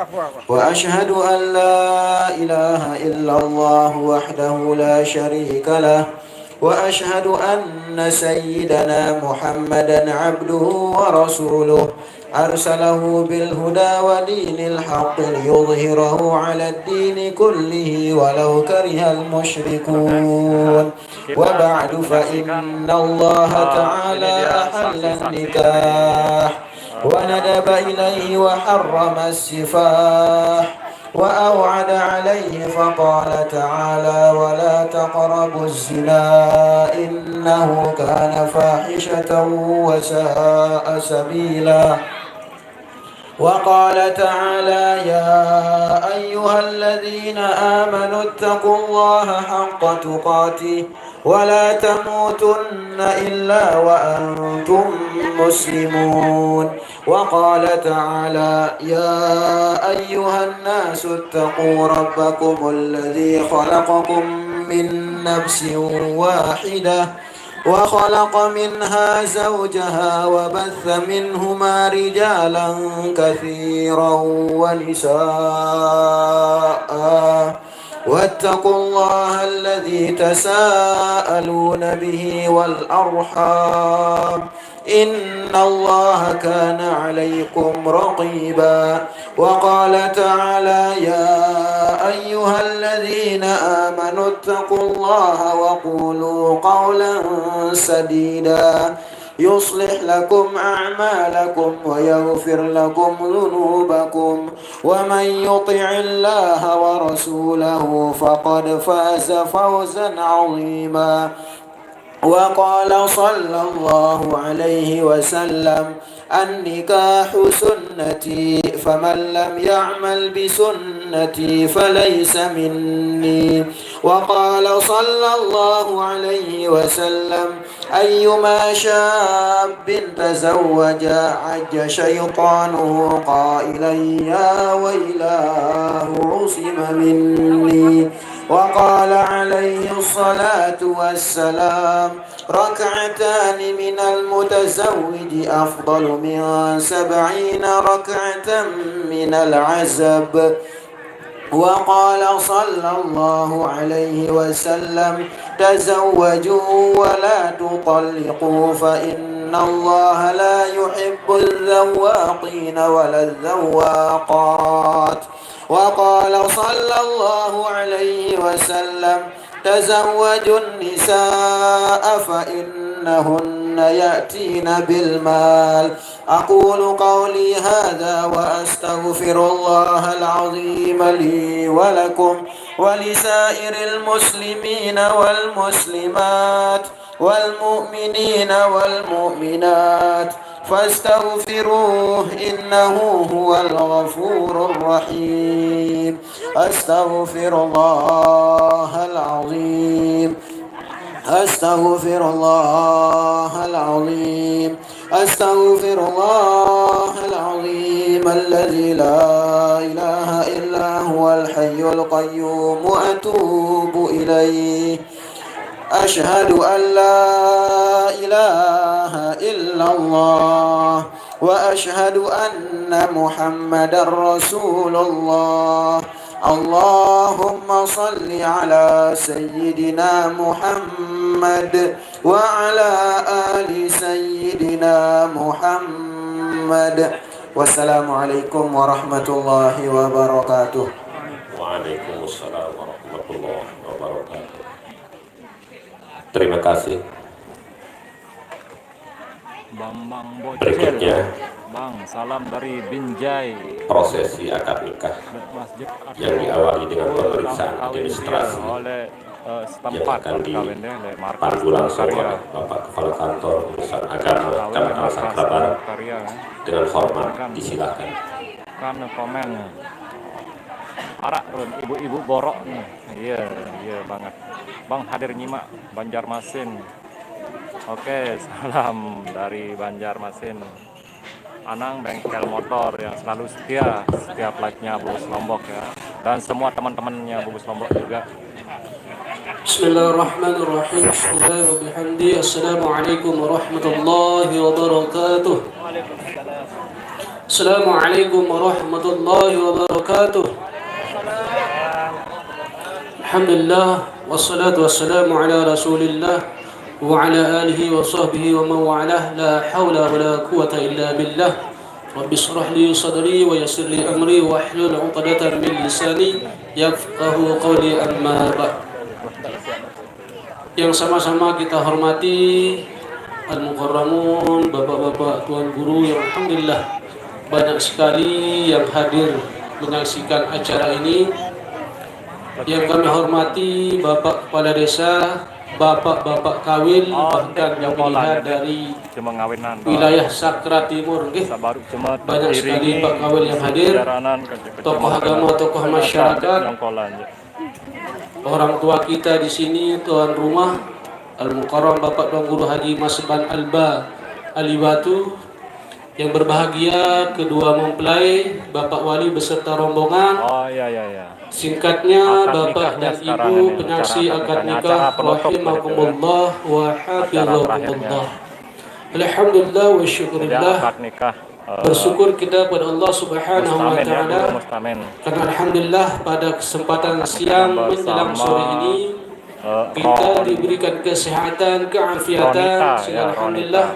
[SPEAKER 7] Wa ashhadu an la ilaha illallah wahdahu la syarika lahu wa ashhadu anna sayyidana Muhammadan abduhu wa rasuluh arsalahu bil huda wa dinil haqq liyudhhirahu 'ala ad-din kullihi walau karihal musyrikun. Wa ba'du fa inna Allah ta'ala ahalla an-nikah wa nadaba ilayhi wa harrama as-sifah وأوعد عليه فقال تعالى ولا تقربوا الزنا إنه كان فاحشة وساء سبيلا. وقال تعالى يا أيها الذين آمنوا اتقوا الله حق تقاته ولا تموتن إلا وأنتم مسلمون. وقال تعالى يا أيها الناس اتقوا ربكم الذي خلقكم من نفس واحدة وخلق منها زوجها وبث منهما رجالا كثيرا ونساء واتقوا الله الذي تساءلون به والأرحام إن الله كان عليكم رقيبا. وقال تعالى يا أيها الذين آمنوا اتقوا الله وقولوا قولا سديدا يصلح لكم أعمالكم ويغفر لكم ذنوبكم ومن يطع الله ورسوله فقد فاز فوزا عظيما. وقال صلى الله عليه وسلم النكاح سنتي فمن لم يعمل بسنتي فليس مني. وقال صلى الله عليه وسلم أيما شاب تزوج عج شيطانه قائلا يا ويلاه عصم مني. وقال عليه الصلاة والسلام ركعتان من المتزوج أفضل من 70 ركعة من العزب. وقال صلى الله عليه وسلم تزوجوا ولا تطلقوا فإن الله لا يحب الذواقين ولا الذواقات. وقال صلى الله عليه وسلم تزوجوا النساء فإنهن يأتين بالمال. أقول قولي هذا وأستغفر الله العظيم لي ولكم ولسائر المسلمين والمسلمات والمؤمنين والمؤمنات فاستغفروه إنه هو الغفور الرحيم. أستغفر الله العظيم أستغفر الله العظيم أستغفر الله العظيم الذي لا إله إلا هو الحي القيوم وأتوب إليه. أشهد أن لا إله إلا الله وأشهد أن محمدا رسول الله. اللهم صل على سيدنا محمد وعلى آل سيدنا محمد. والسلام عليكم ورحمة الله وبركاته.
[SPEAKER 5] Waalaikumsalam warahmatullahi wabarakatuh. Terima kasih.
[SPEAKER 1] Bambang Bocel.
[SPEAKER 5] Berikutnya
[SPEAKER 1] Bang, salam dari Binjai.
[SPEAKER 5] prosesi akad nikah
[SPEAKER 1] Masjid
[SPEAKER 5] yang diawali dengan pemeriksaan
[SPEAKER 1] Kawin
[SPEAKER 5] administrasi
[SPEAKER 1] oleh
[SPEAKER 5] yang
[SPEAKER 1] setempat
[SPEAKER 5] akan
[SPEAKER 1] kawin oleh markas
[SPEAKER 5] dipandu langsung
[SPEAKER 1] karya.
[SPEAKER 5] oleh Bapak Kepala Kantor Urusan Agama
[SPEAKER 1] Kawin
[SPEAKER 5] Kecamatan Sakrabar.
[SPEAKER 1] karya.
[SPEAKER 5] Dengan hormat disilakan.
[SPEAKER 1] Kan komen. Arak Run, ibu-ibu borok nih. Iya, iya banget. Bang hadir nyimak Banjarmasin. Oke, salam dari Banjarmasin. Anang bengkel motor yang selalu setia setiap live-nya Bubus Lombok ya. Dan semua teman-temannya Bubus Lombok juga.
[SPEAKER 8] Bismillahirrahmanirrahim. Bismillah wa bihamdi. Assalamualaikum warahmatullahi wabarakatuh. Assalamualaikum warahmatullahi wabarakatuh. Alhamdulillah wassalatu wassalamu ala Rasulillah wa ala alihi wa sahbihi wa man walah. La haula wa la quwata illa billah. Rabbi shrah li sadri wa yassir li amri wa hlul 'uqdatam min lisani yafqahu qawli. Amma ba'd. Yang sama-sama kita hormati al-mukarramun, bapak-bapak, tuan guru yang alhamdulillah banyak sekali yang hadir menyaksikan acara ini. Yang kami hormati Bapak Kepala Desa, Bapak-bapak kawin, bahkan yang dilihat dari wilayah Sakra Timur, banyak sekali Pak kawin yang hadir, tokoh agama, tokoh masyarakat, orang tua kita di sini, tuan rumah Al-Mukarram Bapak Tuan Guru Haji Masban Alba Alibatu, yang berbahagia kedua mempelai, Bapak Wali beserta rombongan. Singkatnya Bapak dan Ibu penyaksi akad nikah, rahimakumullah wa hafizakumullah. Alhamdulillah wa syukurillah. Bersyukur kita pada Allah Subhanahu wa taala karena alhamdulillah pada kesempatan siang menjelang sore ini kita diberikan kesehatan, keafiatan, sehingga alhamdulillah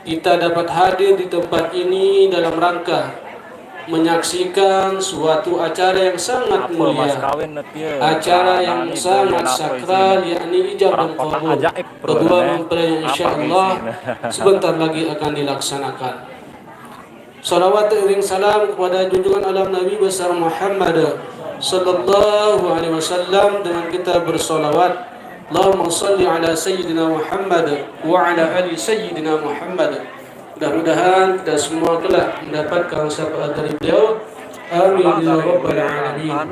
[SPEAKER 8] kita dapat hadir di tempat ini dalam rangka menyaksikan suatu acara yang sangat mulia, acara yang sangat sakral, yakni ijab dan qabul. Kedua mempelai insyaallah sebentar lagi akan dilaksanakan. Salawat iring salam kepada junjungan alam Nabi besar Muhammad sallallahu alaihi wasallam, dengan kita bersolawat, Allahumma salli ala sayyidina Muhammad wa ala ali sayyidina Muhammad Mudah-mudahan kita semua telah mendapatkan syafaat dari beliau. Amin ya rabbal alamin.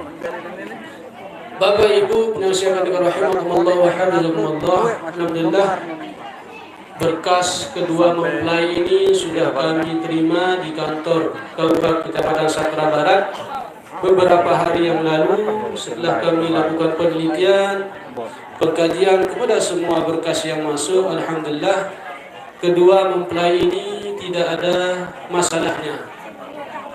[SPEAKER 8] Bapak Ibu penasihat rahimahumullah wa hafizakumullah. Alhamdulillah, berkas kedua mempelai ini sudah kami terima di kantor Kabupaten Kecamatan Sakra Barat beberapa hari yang lalu. Setelah kami lakukan penelitian, pengkajian kepada semua berkas yang masuk, alhamdulillah kedua mempelai ini tidak ada masalahnya.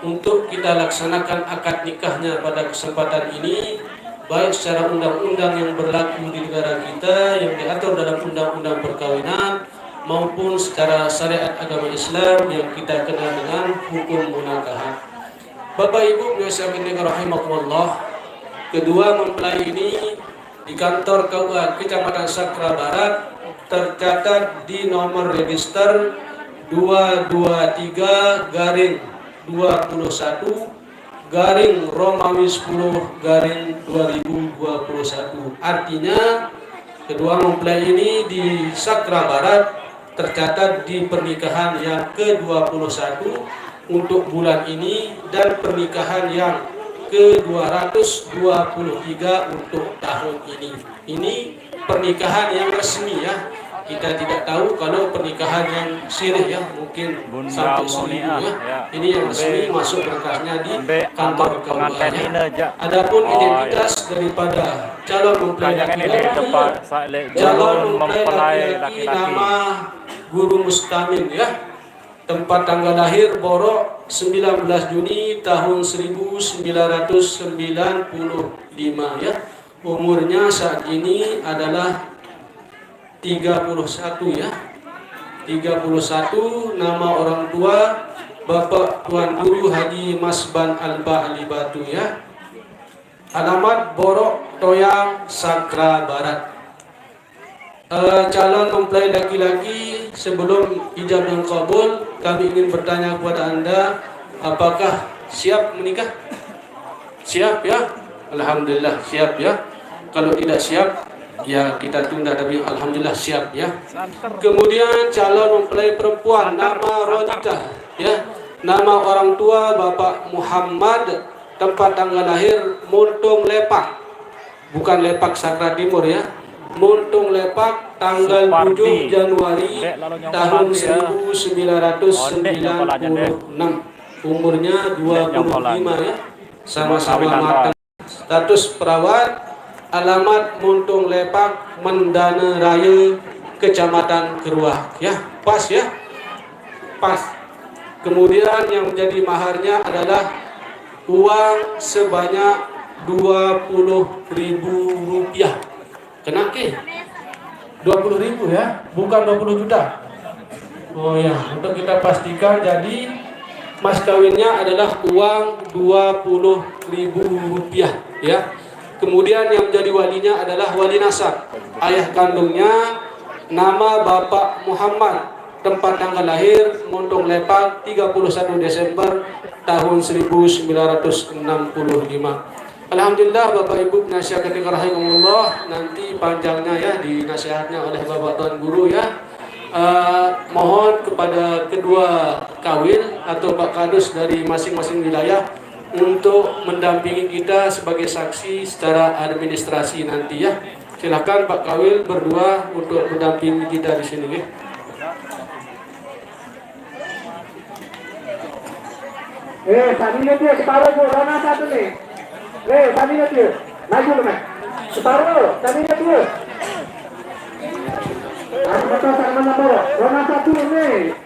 [SPEAKER 8] Untuk kita laksanakan akad nikahnya pada kesempatan ini, baik secara undang-undang yang berlaku di negara kita yang diatur dalam undang-undang perkawinan maupun secara syariat agama Islam yang kita kenal dengan hukum munakahat. Bapak Ibu yang rahimakumullah, kedua mempelai ini di kantor KUA Kecamatan Sakra Barat tercatat di nomor register 223-Romawi 10-2021. Artinya kedua mempelai ini di Sakra Barat tercatat di pernikahan yang ke-21 untuk bulan ini dan pernikahan yang ke-223 untuk tahun ini. Ini pernikahan yang resmi ya. Kita tidak tahu kalau pernikahan yang sirih ya, mungkin sampai 1000 ya. Ini yang resmi masuk berkasnya di kantor KUA. Adapun identitas daripada calon mempelai laki-laki nama Guru Mustamin ya. Tempat tanggal lahir Borok 19 Juni tahun 1995 ya. Umurnya saat ini adalah 31 ya. 31. Nama orang tua Bapak Tuan Guru Haji Masban Al-Bahli Batu ya. Alamat Borok Toyang Sakra Barat. Calon mempelai laki-laki, sebelum ijab dan kabul, kami ingin bertanya kepada Anda, apakah siap menikah? Siap ya? Alhamdulillah siap ya. Kalau tidak siap, ya kita tunda, tapi alhamdulillah siap ya. Kemudian calon mempelai perempuan nama Rodita ya. Nama orang tua Bapak Muhammad, tempat tanggal lahir Muntung Lepak. Bukan Lepak Sakra Timur ya. Muntung Lepak tanggal 7 Januari tahun 1996. Umurnya 25 ya. Sama-sama matang. Status perawat. Alamat Muntung Lepak, Mendana Raya, Kecamatan Keruah ya. Pas ya. Pas. Kemudian yang menjadi maharnya adalah uang sebanyak Rp20.000. Kenapa? 20.000 ya, bukan 20 juta. Oh ya, untuk kita pastikan, jadi mas kawinnya adalah uang Rp20.000 ya. Kemudian yang menjadi walinya adalah wali nasab. Ayah kandungnya nama Bapak Muhammad, tempat tanggal lahir Muntung Lepak 31 Desember tahun 1965. Alhamdulillah Bapak Ibu penasihat rahimahullah, nanti panjangnya ya dinasihatnya oleh Bapak Tuan Guru ya. Mohon kepada kedua kawin atau Pak Kadus dari masing-masing wilayah untuk mendampingi kita sebagai saksi secara administrasi nanti ya. Silakan Pak Kawil berdua untuk mendampingi kita di sini ya.
[SPEAKER 4] Tadinya dia separuh bu, Rona satu nih. Tadinya dia, maju lu mas. Separuh, tadinya dia. Aku betul sama nomor, Rona satu nih.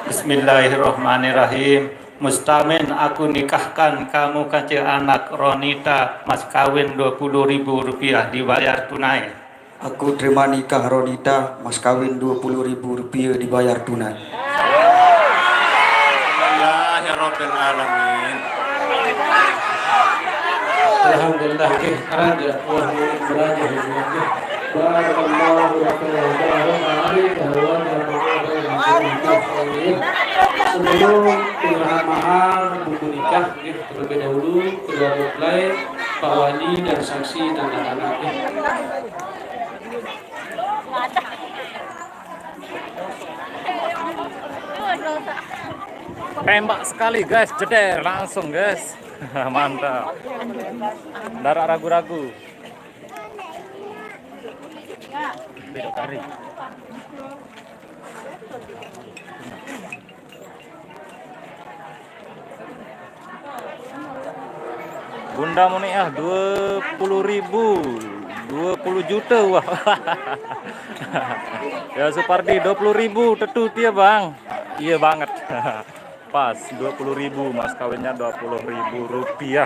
[SPEAKER 9] Bismillahirrahmanirrahim. Mustamin, aku nikahkan kamu kecil anak Ronita, mas kawin Rp20.000 dibayar tunai.
[SPEAKER 10] Aku terima nikah Ronita, mas kawin Rp20.000 dibayar tunai.
[SPEAKER 9] Alhamdulillahirrahmanirrahim.
[SPEAKER 8] Alhamdulillah ke raja wah beraja hidupnya. Barakallahu wa sebelum penyerahan mahar buku nikah terlebih dahulu kedua mempelai, Pak Wali dan saksi dan anak-anaknya.
[SPEAKER 1] Tembak sekali guys, jeder langsung guys. Mantap. Tidak ragu-ragu. Beda kari. Bunda Muniah 20.000, 20 juta wah. Ya Supardi 20.000 tetu dia bang. Iya banget. Pas 20.000 mas kawinnya Rp20.000 ya.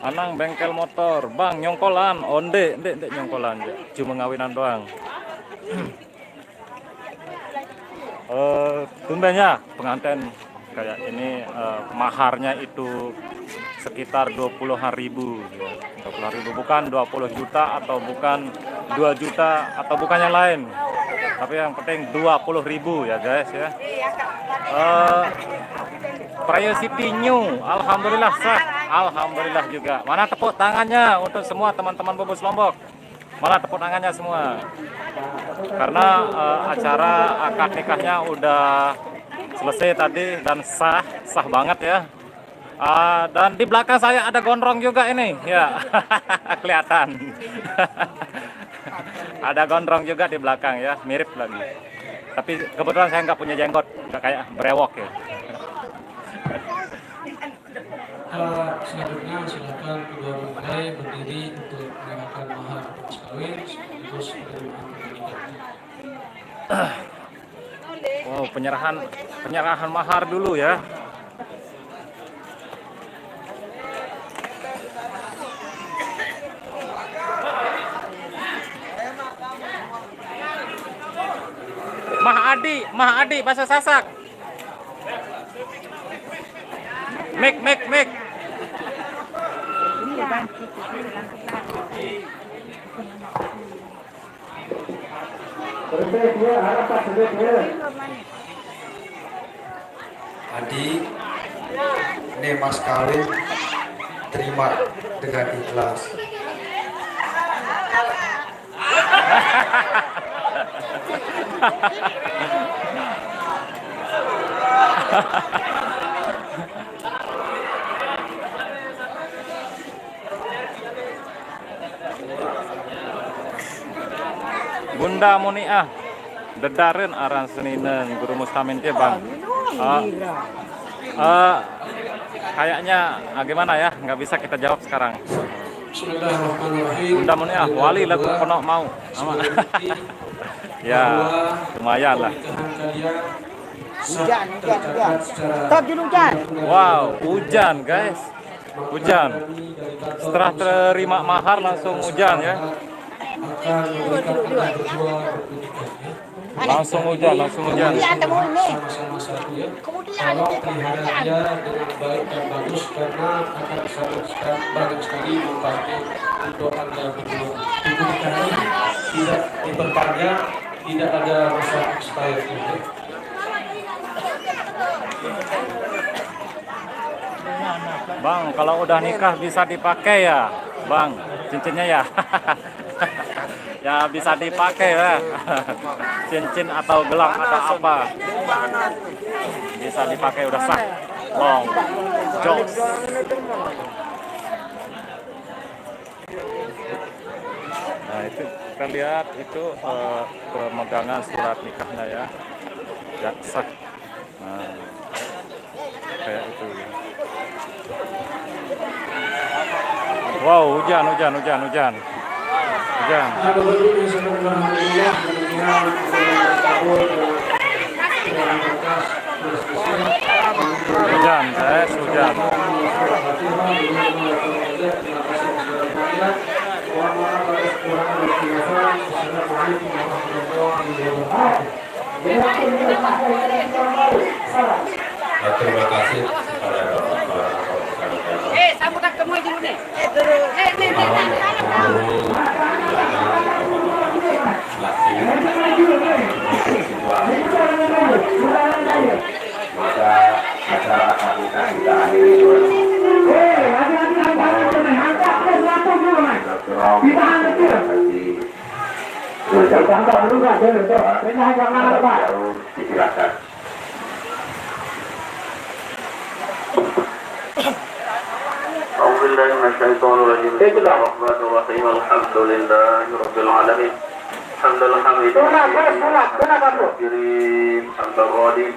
[SPEAKER 1] Anang bengkel motor bang nyongkolan onde ndek nyongkolan ya. Cuma ngawinan doang. Tumbennya pengantin kayak ini maharnya itu sekitar 20.000 ya. 20.000 bukan 20 juta atau bukan 2 juta atau bukan yang lain. Tapi yang penting 20.000 ya guys ya. Prayo City New, alhamdulillah sah, alhamdulillah juga. Mana tepuk tangannya untuk semua teman-teman Bubus Lombok? Mana tepuk tangannya semua? Karena acara akad nikahnya udah selesai tadi dan sah banget ya. Dan di belakang saya ada gondrong juga ini, ya kelihatan. Ada gondrong juga di belakang ya, mirip lagi. Tapi kebetulan saya nggak punya jenggot, nggak kayak brewok ya.
[SPEAKER 8] Selanjutnya silakan kedua mempelai berdiri untuk menyerahkan mahar mas kawin sekaligus penerimaan pernikahan.
[SPEAKER 1] Wow, penyerahan mahar dulu ya. Mah Adi bahasa Sasak. Mik.
[SPEAKER 10] Adi, ini mas kawin, terima dengan ikhlas.
[SPEAKER 1] Bunda Muniah dedaren aran seninen Guru Mustamin ke bang. Kayaknya gimana ya, nggak bisa kita jawab sekarang.
[SPEAKER 8] Bismillahirrahmanirrahim.
[SPEAKER 1] Bunda Muniah wali lagu kono mau ya lumayan lah.
[SPEAKER 8] Hujan.
[SPEAKER 1] Wow, hujan guys, hujan. Setelah terima mahar langsung hujan ya. Langsung hujan.
[SPEAKER 8] Sama-sama satu ya. Kalau pelihara dia dengan baik dan bagus karena akan sangat banyak sekali manfaatnya untuk anda berdua. Ibu nikah tidak diperpanjang, tidak ada masa expired ya.
[SPEAKER 1] Bang, kalau udah nikah bisa dipakai ya, bang, cincinnya ya. Ya bisa dipakai ya. Cincin atau gelang atau apa. Bisa dipakai udah sah. Long. Jos. Nah, itu kita lihat itu pemegangan surat nikahnya ya. Ya sah. Nah. Wow, hujan.
[SPEAKER 8] Ada berikutnya alhamdulillah mudah-mudahan kabul
[SPEAKER 1] Hujan, hujan.
[SPEAKER 5] Terima kasih
[SPEAKER 11] sambut ketemu dulu nih.
[SPEAKER 5] Maka acara akan kita akhiri disilakan. أعوذ بالله من الشيطان الرجيم بسم الله الرحمن الرحيم الحمد لله رب العالمين حمد الحميد الكريم حمد الراضي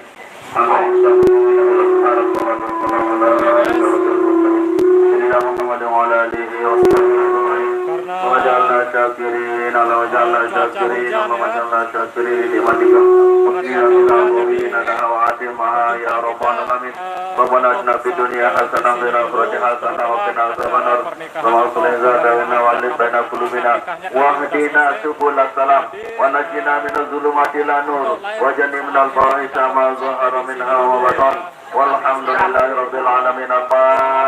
[SPEAKER 5] سيدنا محمد وعلى آله وصحبه أجمعين وجعلنا شاكرين وجعلنا شاكرين وجعلنا شاكرين لمنك وقنا بالعظيم دعواتها يا رب العالمين ربنا اتنا في الدنيا حسنة وفي الآخرة حسنة وقنا عذاب النار اللهم صل على وألف بين قلوبنا واهدنا سبل السلام ونجنا من الظلمات إلى النور وجنبنا الفواحش ما ظهر منها وما بطن والحمد لله رب العالمين الفاتحة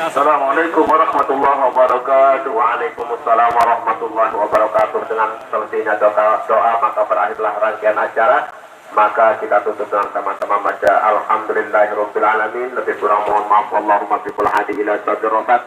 [SPEAKER 5] Assalamualaikum warahmatullahi wabarakatuh. Waalaikumsalam warahmatullahi wabarakatuh. Dengan selesainya doa maka berakhirlah rangkaian acara. Maka kita tutup dengan sama-sama baca Alhamdulillahirabbil alamin. Lebih kurang mohon maaf. Allahumma biqul hadi ila sabir robat.